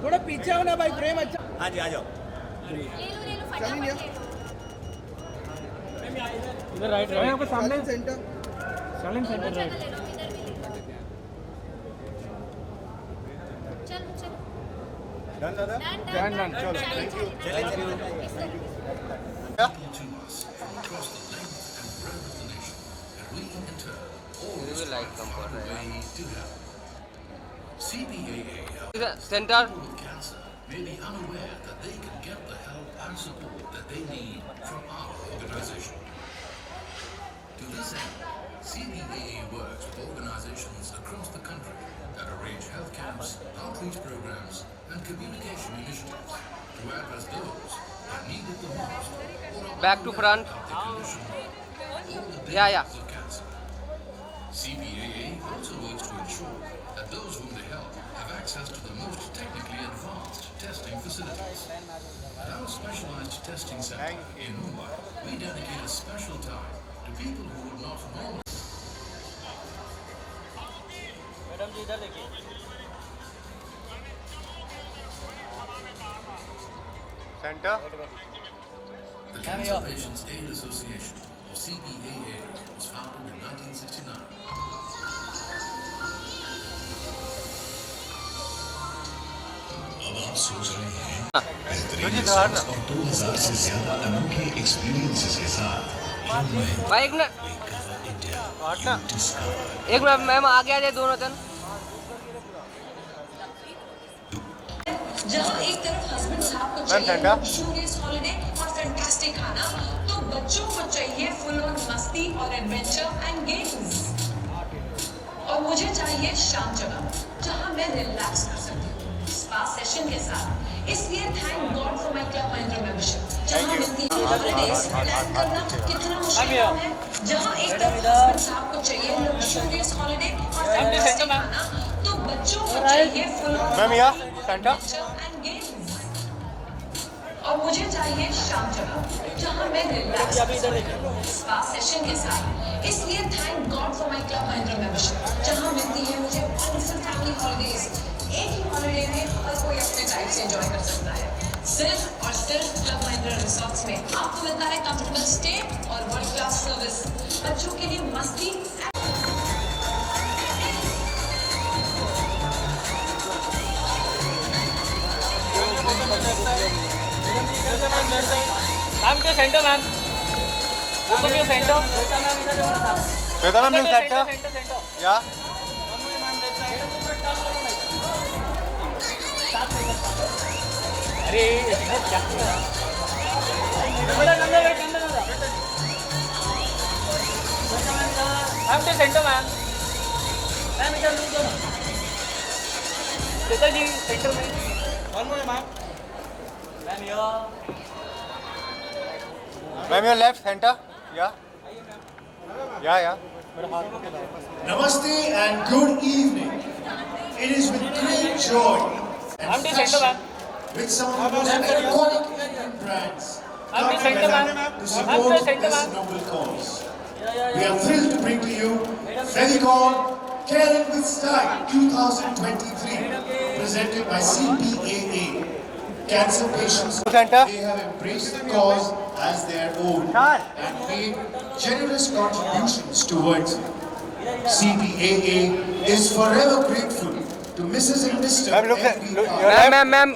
थोड़ा पीछे हो ना भाई, प्रेम अच्छा। हाँ जी आ जाओ। ले लो फटाफट इधर राइट आपके सामने सेंटर, शालीन सेंटर राइट। चल डन दादा, डन चलो थैंक यू। लाइक कम कर रहे हैं centre. may be unaware that they can get the help and support that they need from our organization. To this end, CBAA works with organizations across the country that arrange health camps, outreach programs, and communication initiatives to address those that need it the most or are Back to front. unaware of the condition Yeah. of cancer. CBAA also works to ensure that those whom they help have access to the most technically advanced testing facilities. At our specialized testing center in Mumbai, we dedicate a special time to people who would not normally. Madam ji इधर देखिए centre The Cancer Patients Aid Association, or CPAA, was founded in 1969. अब आप सोच रहे हैं बेहतरीन रिसोर्ट्स और 2000 से ज्यादा अनोखे एक्सपीरियंसेस के साथ भाई एक मिनट मैम आगे आ जाए दोनों जन जहाँ एक तरफ हस्बैंड साहब को चाहिए लग्जूरियस हॉलिडे और फैंटास्टिक खाना, तो बच्चों को चाहिए फुल ऑन मस्ती और एडवेंचर एंड गेम्स। और मुझे चाहिए शांत जगह जहाँ मैं रिलैक्स कर सकती हूँ स्पा सेशन के साथ। इसलिए thank God for my club Mahindra membership, जहाँ मिलती है हॉलिडेज प्लान करना कितना मुश्किल है। जहाँ एक तरफ हस्बैंड साहब को चाहिए लग्जूरियस हॉलिडे और फैंटास्टिक खाना, तो बच्चों को चाहिए फुल ऑन और मुझे चाहिए शांत जगह जहां मैं रिलैक्स स्पा सेशन के साथ। इसलिए thank God for my club Mahindra membership, जहां मिलती है मुझे वंडरफुल फैमिली हॉलिडेज। एक ही हॉलिडे में हर कोई अपने टाइप से एंजॉय कर सकता है। सिर्फ और सिर्फ क्लब महिंद्रा रिसोर्ट्स में आपको मिलता है कंफर्टेबल स्टे और वर्ल्ड क्लास सर्विस। बच्चों के लिए मस्ती मैम के centre ma'am open your centre बेटा मैम सेंटर या अरे क्या मैम के सेंटर मैम इधर लूज दो ना बेटा जी सेंटर में one more ma'am ma'am your left centre या Namaste and good evening. It is with great joy and passion with some of the most iconic Indian brands coming together to support this noble cause. We are thrilled to bring to you Fevicol Caring with Style 2023, presented by CPAA. Cancer patients, they have embraced the cause as their own and made generous contributions towards it. CPAA is forever grateful to Mrs. and Mr. Ma'am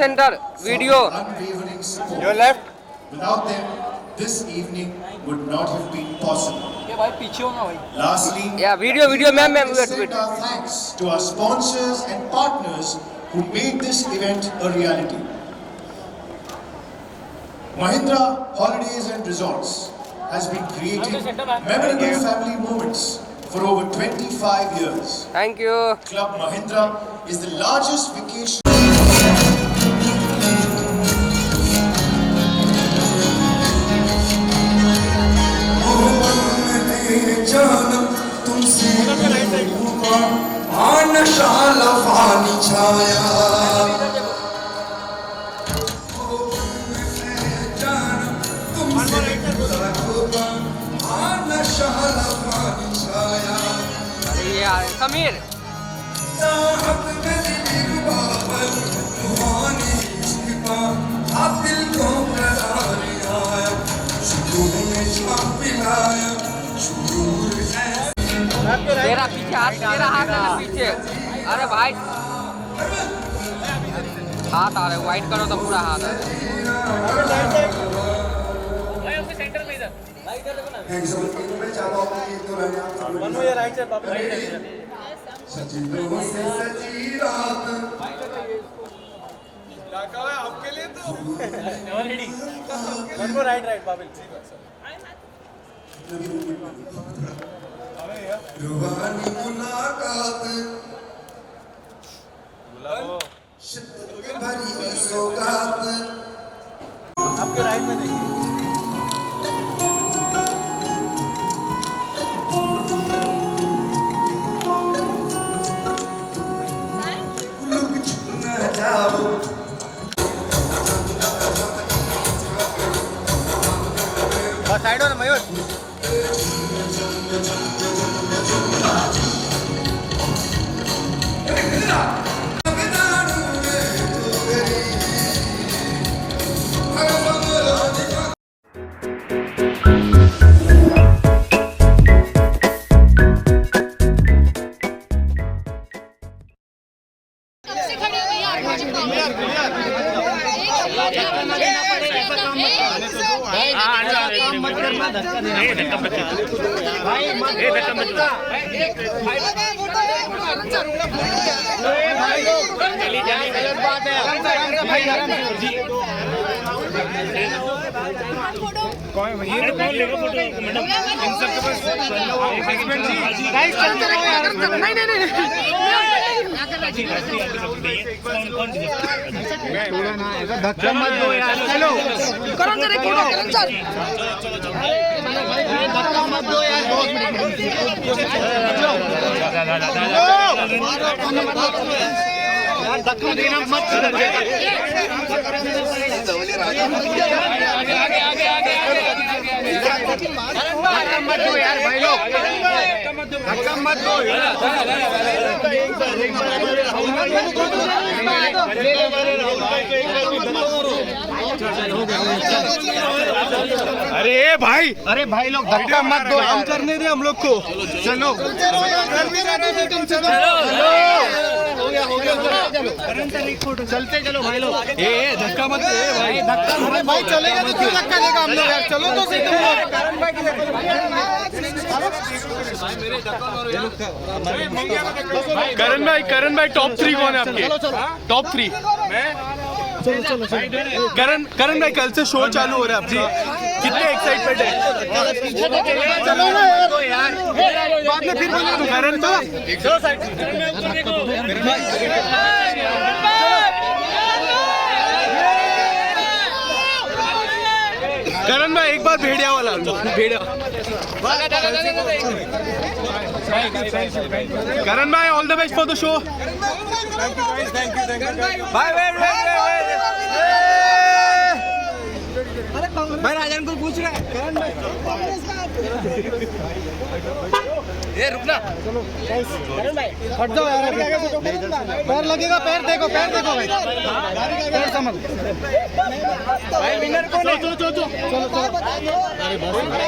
centre video unwavering support. Without them, this evening would not have been possible. Lastly, video ma'am send our thanks to our sponsors and partners who made this event a reality. Mahindra Holidays and Resorts has been creating memorable family moments for over 25 years. Thank you. Club Mahindra is the largest vacation छाया समीर तेरा पीछे हाथ है पीछे। अरे भाई हाथ आ रहे वाइट करो तो पूरा हाथ आ सेंटर में इधर राइट साइड पापा आपके लिए तो already one more right Babil रुहानी मुलाकात भरी सौगात आपके राइट में देखिए साइड हो ना मयूर। धक्का मत दो यार, चलो करो जरा फोटो, चल धक्का मत दो यार, 2 मिनट धक्का देना मत। धक्का मत दो यार भाई लोग, धक्का मत दो यार। अरे भाई लोग धक्का मत दो, हम करने दे हम लोग को। चलो चलते चलो भाई लोग। धक्का मत दो भाई, धक्का मत भाई, चलेगा तो क्यों धक्का देगा हम लोग यार। चलो तो करण भाई टॉप 3 कौन है आपके? टॉप 3 चलो करण भाई कल से शो चालू हो रहा है आपकी, कितने एक्साइटमेंट है? चलो ना यार, बाद में फिर बोलो करण तो करण भाई एक बार भेड़िया वाला भेड़िया। करण भाई all the best for the show. भाई राजन को पूछ रहा है करण भाई। रुकना, चलो करण भाई हट जाओ यार, पैर लगेगा, पैर देखो भाई, पैर समझ भाई। विनर कौन है? चलो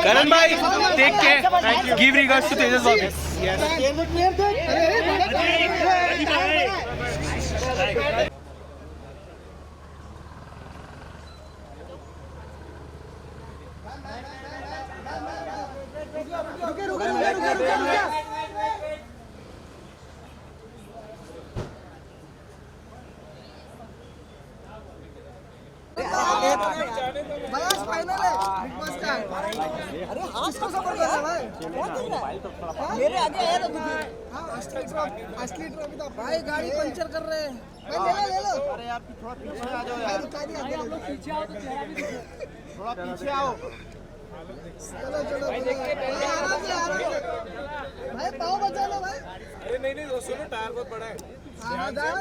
करण भाई take care, give regards to Tejas बाबू। मेरे आगे आया ना असली ट्रॉफी था भाई, गाड़ी पंचर कर रहे हैं भाई, ले लो। अरे यार थोड़ा पीछे आ जाओ यार, पीछे आओ तो चेहरा भी दिखे, थोड़ा पीछे आओ। चलो भाई, पाँव बचा लो भाई। अरे नहीं सुनो, टायर बहुत बड़ा है। हाँ जाओ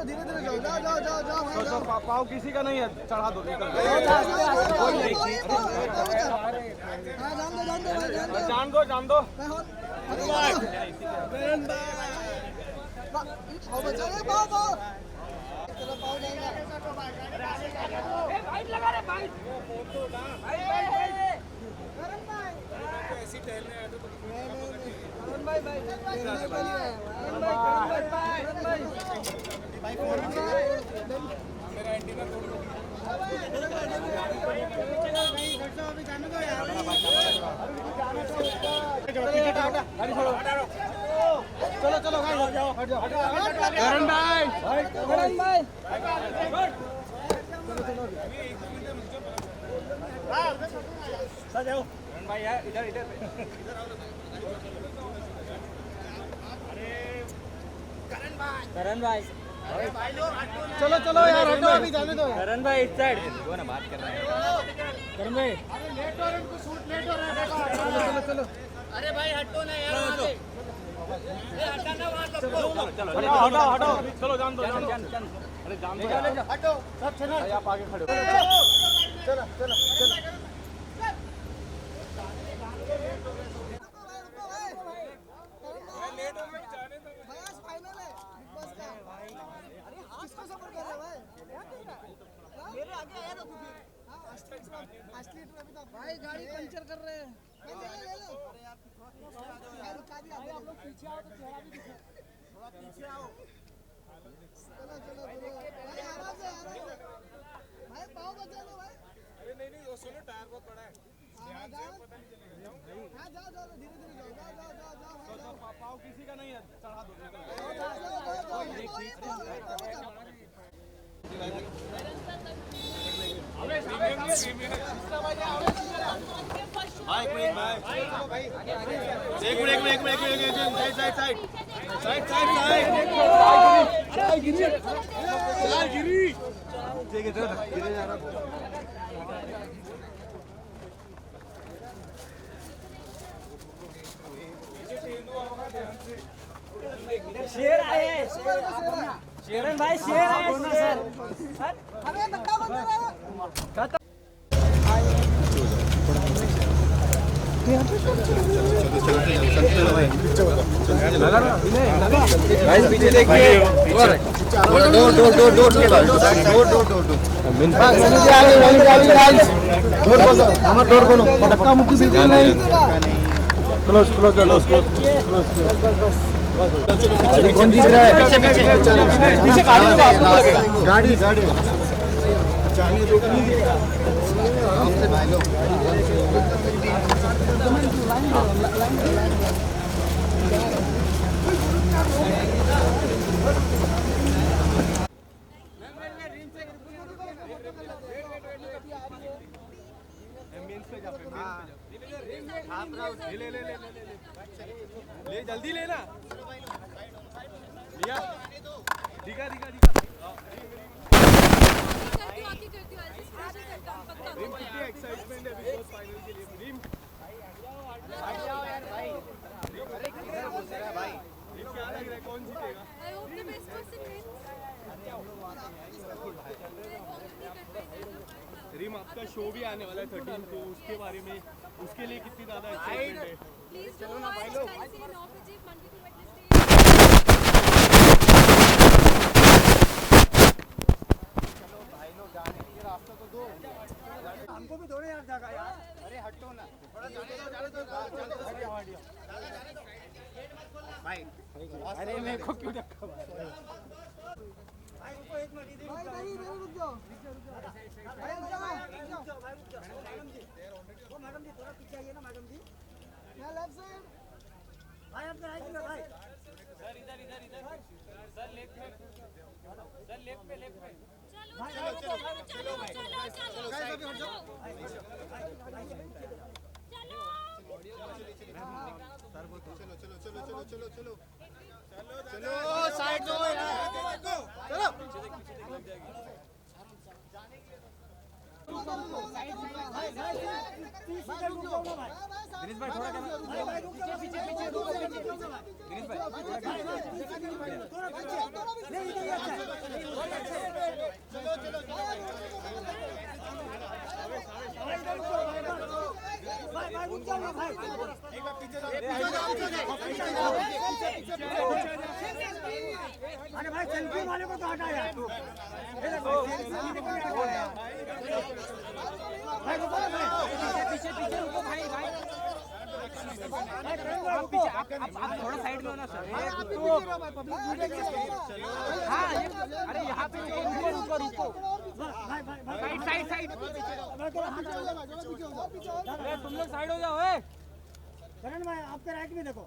धीरे जाओ। पाँव किसी का नहीं है, चढ़ा दो। जान दो। ऐसी टहलने आए थे मेरा एंटीना तोड़ दो। चलो हट जाओ। करण भाई भाई इधर करण भाई चलो यार, हटो अभी, जाने दो। करण भाई इस साइड वो ना बात कर रहे हैं। करण भाई लेट हो रहे, उनको शूट लेट हो रहा है। चलो अरे भाई हटो ना यार, हटाना वहां सबको। हटाओ चलो, जान दो। अरे जान दो, हटो सब, चलो आप आगे खड़े हो। चलो भाई गाड़ी पंचर कर रहे हैं। ले लो अरे यार थोड़ा पीछे आ जाओ यार। रुका दिया आप लोग पीछे आओ तो चेहरा भी दिखे। थोड़ा पीछे आओ। चलो भाई आराम से भाई पाँव बचा लो भाई। अरे नहीं वो सुनो टायर बहुत बड़ा है। हाँ जाओ धीरे जाओ। पाँव किसी का नहीं है, चढ़ा दो। शेर आए हैं शेरन भाई शेर आए सर अरे धक्का बंद करो पीछे देखिए कौन जीत रहा है? पीछे गाड़ी ले जल्दी लेना लिया दिखा एक्साइटमेंट है बिग बॉस फाइनल के लिए ड्रीम भाई क्या लग रहा है कौन जीतेगा? रीम आपका शो भी आने वाला है 13 को, उसके बारे में उसके लिए कितनी ज्यादा एक्साइटमेंट है? चलो ना भाई लोग जाने के लिए रास्ता तो दो हमको भी थोड़े यार जगह यार। अरे हटो ना थोड़ा जाने दो भाई। अरे मेरे को क्यों धक्का मारा? भाई रुको एक मिनट इधर रुक जाओ। वो मैडम जी थोड़ा पीछे आइए ना मैडम जी। क्या लेफ्ट साइड भाई आपका राइट में भाई सर इधर सर लेफ्ट में चलो भाई चलो साइड दो यार चलो दिनेश भाई थोड़ा पीछे दिनेश भाई अरे भाई सेल्फी वाले को तो हटा यार भाई रुको ना भाई पीछे रुको भाई आप थोड़ा साइड में हो ना सर। हाँ अरे यहाँ पे रुको साइड तुम लोग साइड हो जाओ। करण भाई आपके राइट में देखो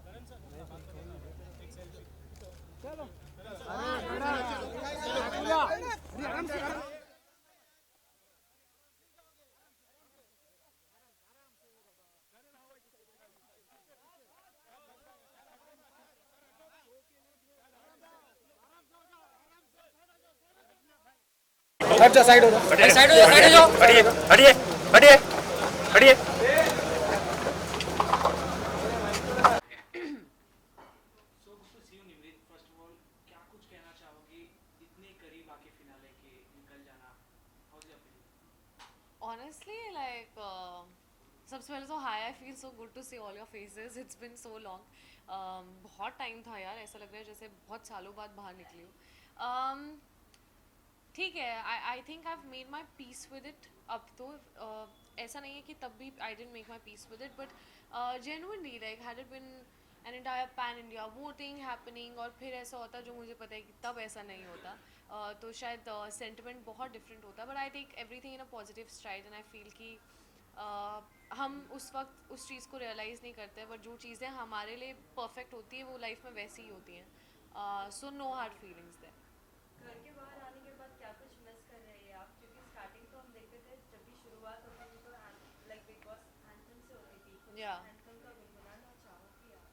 चलो अच्छा साइड हो जाओ हटिए Honestly, like सबसे पहले तो hi I feel so good to see all your faces it's been so long. बहुत टाइम था यार, ऐसा लग रहा है जैसे बहुत सालों बाद बाहर निकली हूँ। ठीक है. I think I've made my peace with it अब तो. ऐसा नहीं है कि तब भी I didn't make my peace with it, but genuinely like had it been an entire pan India voting happening और फिर ऐसा होता जो मुझे पता है कि तब ऐसा नहीं होता, तो शायद sentiment बहुत different होता. But I take everything in a positive stride and I feel कि हम उस वक्त उस चीज़ को realize नहीं करते, but जो चीज़ें हमारे लिए perfect होती है वो लाइफ में वैसी ही होती हैं. So no hard feelings there. घर के बाहर आने के बाद क्या कुछ मिस कर रहे हैं आप? क्योंकि स्टार्टिंग तो हम देखते थे जब भी शुरुआत होती थी तो लाइक बिग बॉस एंथम से होती थी. Yeah. एंथम का गुनगुनाना चाहोगी आप?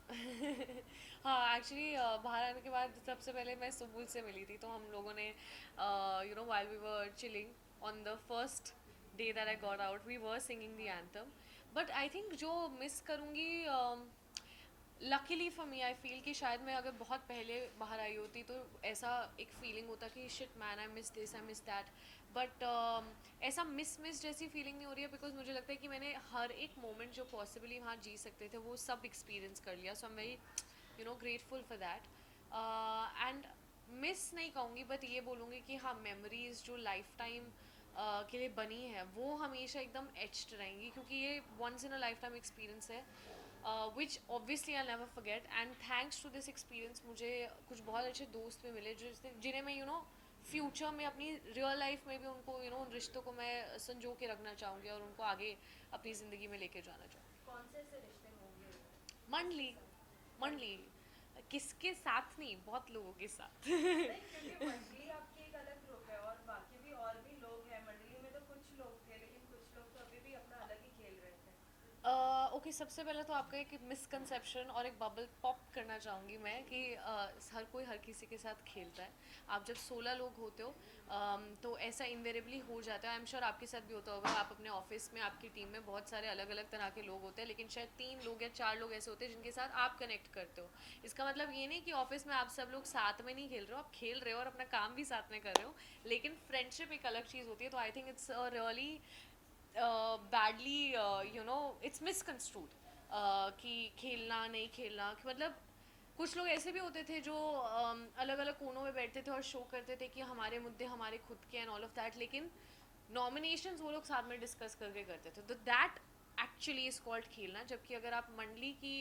हाँ, एक्चुअली बाहर आने के बाद सबसे पहले मैं सुबुल से मिली थी, तो हम लोगों ने while we were chilling on the first day that I got out, we were singing the anthem. But I think जो मिस करूँगी, luckily for me I feel कि शायद मैं अगर बहुत पहले बाहर आई होती तो ऐसा एक फीलिंग होता कि shit man I miss this, I miss that. But ऐसा मिस जैसी फीलिंग नहीं हो रही है, बिकॉज मुझे लगता है कि मैंने हर एक मोमेंट जो पॉसिबली वहाँ जी सकते थे वो सब एक्सपीरियंस कर लिया. So I am very grateful for that. And miss नहीं कहूँगी, बट ये बोलूँगी कि हाँ, मेमोरीज जो लाइफ टाइम के लिए बनी है वो हमेशा एकदम एच्ड रहेंगी, क्योंकि ये once in a lifetime experience है. Which obviously I'll never forget, and thanks to this experience मुझे कुछ बहुत अच्छे दोस्त भी मिले जिन्हें मैं फ्यूचर में अपनी रियल लाइफ में भी उनको उन रिश्तों को मैं संजो के रखना चाहूँगी और उनको आगे अपनी ज़िंदगी में लेके जाना चाहूँगी. कौन से ऐसे रिश्ते होंगे? मंडली किसके साथ नहीं, बहुत लोगों के साथ. क्योंकि मंडली आपकी एक अलग ग्रुप है और बाकी भी और भी लोग हैं. मंडली में तो कुछ लोग थे, लेकिन कुछ लोग तो अभी भी अपना अलग ही खेल रहे थे. ओके, सबसे पहले तो आपका एक मिसकंसेप्शन और एक बबल पॉप करना चाहूँगी मैं कि हर कोई हर किसी के साथ खेलता है. आप जब 16 लोग होते हो तो ऐसा इनवेरेबली हो जाता है. आई एम श्योर आपके साथ भी होता होगा. आप अपने ऑफिस में आपकी टीम में बहुत सारे अलग अलग तरह के लोग होते हैं, लेकिन शायद 3 लोग या 4 लोग ऐसे होते हैं जिनके साथ आप कनेक्ट करते हो. इसका मतलब ये नहीं कि ऑफिस में आप सब लोग साथ में नहीं खेल रहे हो, आप खेल रहे हो और अपना काम भी साथ में कर रहे हो, लेकिन फ्रेंडशिप एक अलग चीज़ होती है. तो I think it's really badly it's misconstrued कि खेलना नहीं खेलना. मतलब कुछ लोग ऐसे भी होते थे जो अलग अलग कोनों में बैठते थे और शो करते थे कि हमारे मुद्दे हमारे खुद के एंड ऑल ऑफ दैट, लेकिन नॉमिनेशंस वो लोग साथ में डिस्कस करके करते थे. तो दैट एक्चुअली इज कॉल्ड खेलना. जबकि अगर आप मंडली की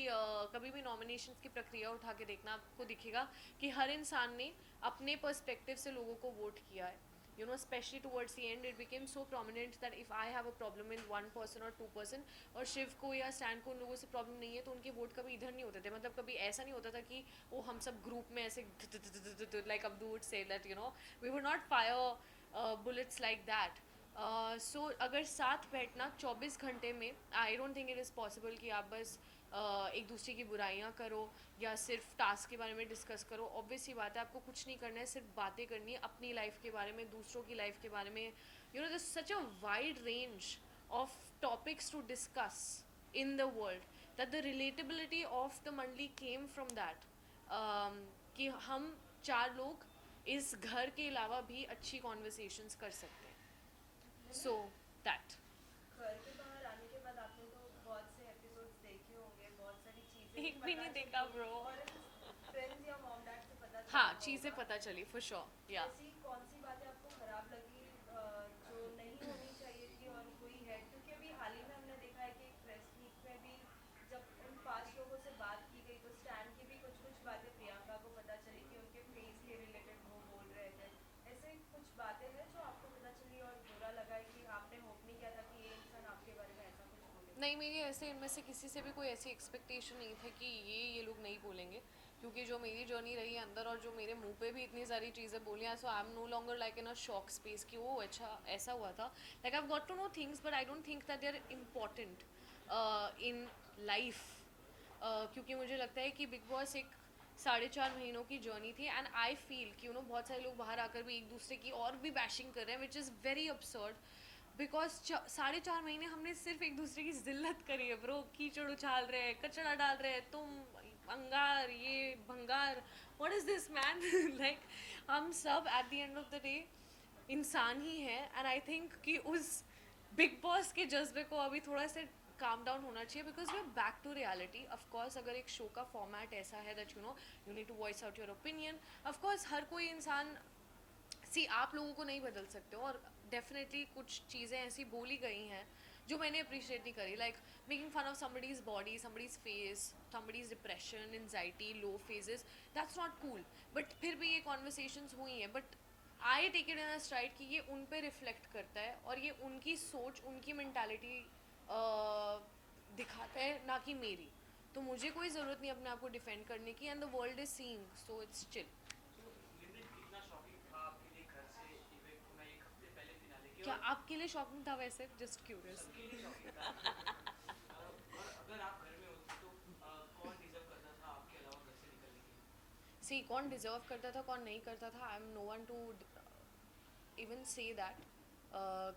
कभी भी नॉमिनेशंस की प्रक्रिया उठा के देखना, आपको दिखेगा कि हर इंसान ने अपने पर्सपेक्टिव से लोगों को वोट किया है. Especially towards the end, it became so prominent that if I have a problem with 1% or 2% और शिव को या स्टैन को उन लोगों से प्रॉब्लम नहीं है, तो उनके वोट कभी इधर नहीं होते थे. मतलब कभी ऐसा नहीं होता था कि वो हम सब ग्रुप में ऐसे like Abdu would say that we would not fire bullets like that. So अगर साथ बैठना 24 घंटे में, I don't think it is possible कि आप बस एक दूसरे की बुराइयाँ करो या सिर्फ टास्क के बारे में डिस्कस करो. ऑब्वियसली बात है, आपको कुछ नहीं करना है, सिर्फ बातें करनी है अपनी लाइफ के बारे में, दूसरों की लाइफ के बारे में. there's such a wide range of topics to discuss in the world that the relatability of the Mandli came from that. कि हम 4 लोग इस घर के अलावा भी अच्छी कॉन्वर्सेशंस कर सकते हैं. So that. घर के बाहर आने के बाद आपने तो बहुत से एपिसोड्स देखे होंगे, बहुत सारी चीजें एक भी नहीं देखा ब्रो. फ्रेंड्स या मॉम डैड से पता हाँ, चीज़ें पता चली फॉर श्योर. या ऐसी कौन सी बातें आपको खराब लगी जो नहीं होनी चाहिए थी और हुई है? क्योंकि अभी हाल ही में हमने देखा है कि एक प्रेस मीट में भी जब उन 5 लोगों से बात की गई तो स्टैन की भी कुछ बातें प्रियंका को पता चली कि उनके फेस के रिलेटेड वो बोल रहे थे. ऐसे कुछ बातें हैं जो आपको पता चली और बुरा लगा है कि आपने होप नहीं किया था कि ये इंसान आपके बारे में ऐसा कुछ बोले? नहीं, मेरी ऐसे इनमें से किसी से भी कोई ऐसी एक्सपेक्टेशन नहीं था कि ये लोग नहीं बोलेंगे, क्योंकि जो मेरी जर्नी रही है अंदर और जो मेरे मुंह पे भी इतनी सारी चीज़ें बोली हैं, so I am no longer like in a shock space कि वो अच्छा ऐसा हुआ था. Like I have got to know things but I don't think that they are important in life. क्योंकि मुझे लगता है कि बिग बॉस एक 4.5 महीनों की जर्नी थी एंड आई फील कि बहुत सारे लोग बाहर आकर भी एक दूसरे की और भी बैशिंग कर रहे हैं, which is very absurd. Because 4.5 महीने हमने सिर्फ एक दूसरे की जिल्लत करी है ब्रो. कीचड़ उछाल रहे हैं, कचड़ा डाल रहे हैं, तुम अंगार, ये भंगार, what is this man. Like हम सब at the end of the day इंसान ही हैं. एंड आई थिंक कि उस बिग बॉस के जज्बे को अभी थोड़ा सा काम डाउन होना चाहिए, because we are back to reality. Of course अगर एक शो का फॉर्मेट ऐसा है that you need to voice out your opinion, of course हर कोई इंसान सी आप लोगों को नहीं बदल सकते हो, और डेफिनेटली कुछ चीज़ें ऐसी बोली गई हैं जो मैंने अप्रिशिएट नहीं करी, like making fun of somebody's body, somebody's face, somebody's depression, anxiety, low phases, that's not cool. But फिर भी ये कॉन्वर्सेशंस हुई हैं, but I take it in a stride कि ये उन पे रिफ्लेक्ट करता है और ये उनकी सोच, उनकी मैंटालिटी दिखाता है, ना कि मेरी. तो मुझे कोई ज़रूरत नहीं अपने आप को डिफेंड करने की, and the world is seeing, so it's chill. क्या आपके लिए शॉकिंग था वैसे? Just curious. सी कौन डिजर्व करता था, कौन नहीं करता था, I am no one to even say that,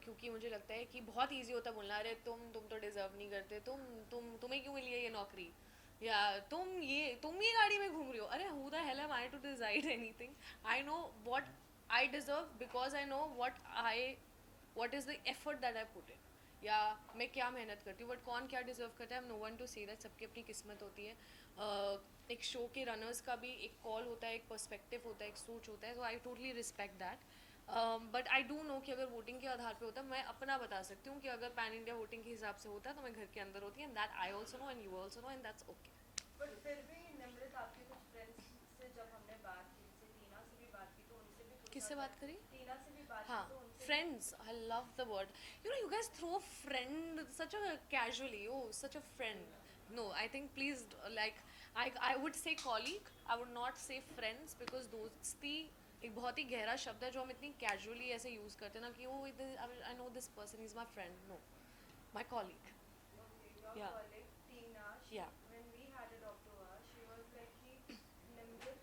क्योंकि मुझे लगता है कि बहुत ईजी होता है बोलना, अरे तुम तो डिजर्व नहीं करते, तुम्हें क्यों मिली है ये नौकरी, या तुम ये गाड़ी में घूम रहे हो. अरे who the hell am I to decide anything? I know what I deserve because I know what is the effort that I put in, yeah मैं क्या मेहनत करती हूँ. बट कौन क्या डिजर्व करता है, I am no one to say that. सबकी अपनी किस्मत होती है. एक शो के रनर्स का भी एक कॉल होता है, एक पर्सपेक्टिव होता है, एक सोच होता है. So I totally respect that. But I do know कि अगर वोटिंग के आधार पे होता, मैं अपना बता सकती हूँ कि अगर पैन इंडिया वोटिंग के हिसाब से होता तो मैं घर के अंदर होती, and that I also know and you also know, and that's okay. But फिर भी निम्रत, आपके कुछ फ्रेंड्स से जब हमने बात की, जैसे टीना से भी बात की, तो उनसे भी पूछा किससे था- बात करी? टीना से भी बात हाँ, की, तो उनसे friends. I love the word. You know, you guys throw friend such a casually. Oh, such a friend. No, I think please, like, I would say colleague. I would not say friends, because दोस्ती एक बहुत ही गहरा शब्द है जो हम इतनी casually ऐसे यूज़ करते हैं ना कि I know this person is my friend. No, my colleague. your Yeah. colleague Tina, Yeah. when we had a talk to her, she was like कि निम्रत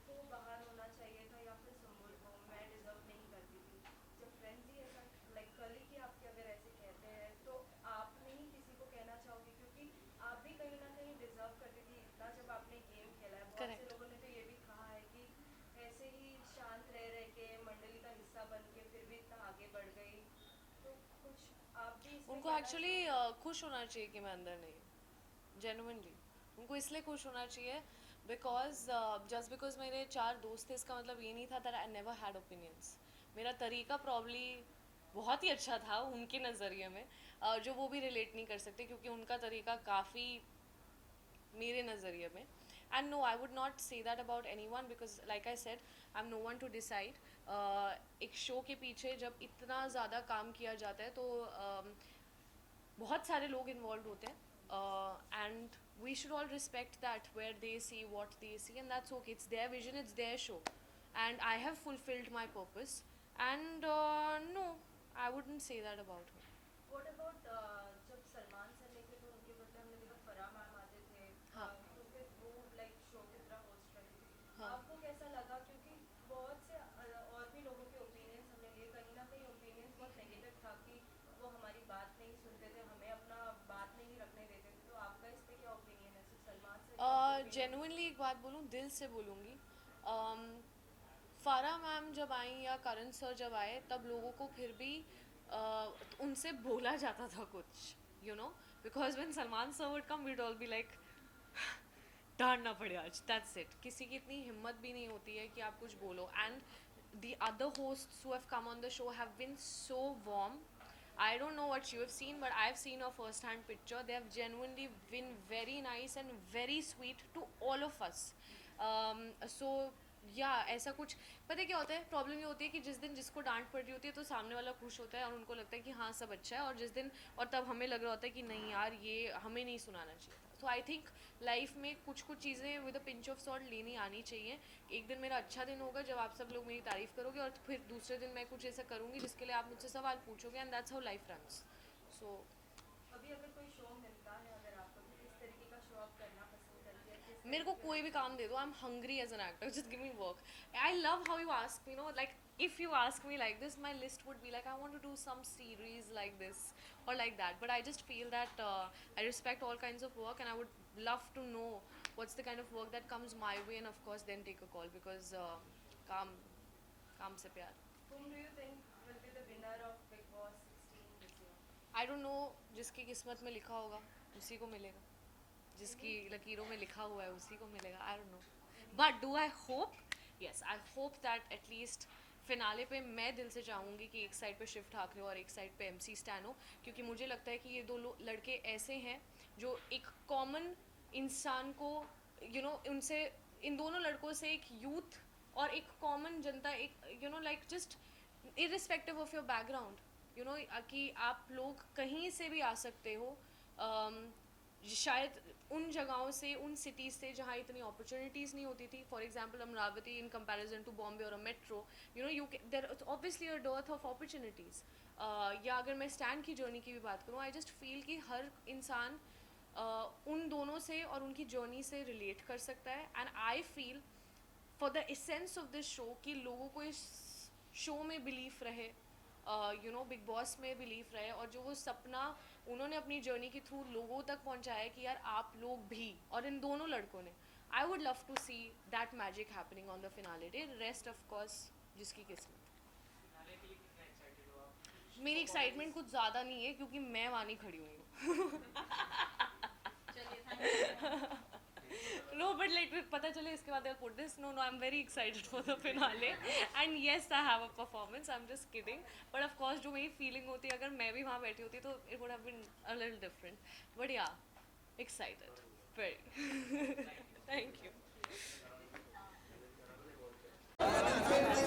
को बाहर होना चाहिए था या फिर सुम्बुल को, मैं डिजर्व नहीं करती थी. जब फ्रेंड्स ही ऐसा, लाइक कलीग ही आपके अगर ऐसे कहते हैं, तो आप नहीं किसी को कहना चाहोगे, क्योंकि आप भी कहीं ना कहीं डिजर्व करती थी इतना जब आपने गेम खेला है. बहुत से Correct. लोगों ने तो ये भी कहा है कि ऐसे ही शांत रह के मंडली का हिस्सा बन के फिर भी इतना आगे बढ़ गई. तो कुछ आप भी इसमें उनको कहना एक्चुअली खुश होना चाहिए कि मैं अंदर नहीं, जेनुइनली उनको इसलिए खुश होना चाहिए बिकॉज जस्ट बिकॉज मेरे 4 दोस्त थे, इसका मतलब ये नहीं था that I never had opinions. मेरा तरीका प्रॉब्ली बहुत ही अच्छा था उनके नज़रिए में, जो वो भी रिलेट नहीं कर सकते क्योंकि उनका तरीका काफ़ी मेरे नज़रिए में. And no, I would not say that about any one, because like I said, I am no one to decide. एक शो के पीछे जब इतना ज़्यादा काम किया जाता है तो बहुत सारे लोग इन्वॉल्व होते हैं, and we should all respect that where they see what they see, and that's okay. It's their vision, it's their show, and I have fulfilled my purpose, and no, I wouldn't say that about me. What about जब सलमान सर ने थे तो उनके बदले हमने देखा फराह मैम आते थे. हाँ. तो फिर वो लाइक शो की तरह होस्ट करती थी. हाँ. आपको कैसा लगा, क्योंकि बहुत से और भी लोगों के ओपिनियंस हमने लिए, कहीं ना कहीं ओपिनियंस बहुत नेगेटिव था कि वो हमारी बात नहीं सुनते थे, हमें अपना बात नहीं रखने देते थे. तो आपका इस पे क्या ओपिनियन है? सिर्फ सलमान सर जेनुइनली एक बात बोलूँ, दिल से बोलूँगी, फारा मैम जब आई या करण सर जब आए तब लोगों को फिर भी उनसे बोला जाता था कुछ, you know, because when Salman sir would come we'd all be like डांटना पड़े आज, दैट्स इट. किसी की इतनी हिम्मत भी नहीं होती है कि आप कुछ बोलो. And the other hosts who have come on the show have been so warm. I don't know what you have seen, but I've seen a first-hand picture. They have genuinely been very nice and very sweet to all of us. So yeah, ऐसा कुछ पता है क्या होता है, प्रॉब्लम ये होती है कि जिस दिन जिसको डांट पड़ रही होती है तो सामने वाला खुश होता है और उनको लगता है कि हाँ सब अच्छा है, और जिस दिन और तब हमें लग रहा होता है कि नहीं यार ये हमें नहीं सुनाना चाहिए था. सो आई थिंक लाइफ में कुछ चीज़ें with a pinch of salt लेनी आनी चाहिए. एक दिन मेरा अच्छा दिन होगा जब आप सब लोग मेरी तारीफ़ करोगे, और फिर दूसरे दिन मैं कुछ ऐसा करूँगी जिसके लिए आप मुझसे सवाल पूछोगे, and that's how life runs. So अभी अगर कोई शो मिलता है अगर आपको, तो किस तरीके का शो आप करना पसंद करेंगे? मेरे को कोई भी काम दे दो, I am hungry as an actor, just give me work. I love how you ask me, no, like if you ask me like this, my list would be like I want to do some series like this or like that, but I just feel that I respect all kinds of work, and I would love to know what's the kind of work that comes my way, and of course then take a call, because काम से प्यार. Whom do you think will be the winner of Big Boss 16 this year? I don't know, जिसकी किस्मत में लिखा होगा उसी को मिलेगा, जिसकी लकीरों में लिखा हुआ है उसी को मिलेगा. I don't know, but do I hope? Yes, I hope that at least finale पे मैं दिल से चाहूँगी कि एक साइड पे शिव ठाकरे और एक साइड पे MC स्टैन हो, क्योंकि मुझे लगता है कि ये दो लड़के ऐसे हैं जो एक कॉमन इंसान को उनसे, इन दोनों लड़कों से एक यूथ और एक कॉमन जनता, एक like just irrespective of your background, कि आप लोग कहीं से भी आ सकते हो, शायद उन जगहों से, उन सिटीज़ से जहाँ इतनी अपॉर्चुनिटीज़ नहीं होती थी. For example Amravati in comparison to Bombay और a metro, there obviously a dearth of opportunities. या अगर मैं स्टैंड की जर्नी की भी बात करूँ, आई जस्ट फील कि हर इंसान उन दोनों से और उनकी जर्नी से रिलेट कर सकता है. And I feel for the essence of this show कि लोगों को इस शो में बिलीफ रहे, बिग बॉस में बिलीव रहे, और जो वो सपना उन्होंने अपनी जर्नी के थ्रू लोगों तक पहुंचाया कि यार आप लोग भी, और इन दोनों लड़कों ने, I would love to see that magic happening on the finale day. Rest of course जिसकी किस्मत. मेरी एक्साइटमेंट कुछ ज़्यादा नहीं है क्योंकि मैं वहाँ नहीं खड़ी हुई हूँ. No, but like पता चले इसके बाद I'll put this. No, I'm very excited for the finale. And yes, I have a performance. I'm just kidding. But of course, जो मेरी feeling होती है, अगर मैं भी वहाँ बैठी होती तो it would have been a little different. But yeah, excited. Very. Thank you. Thank you.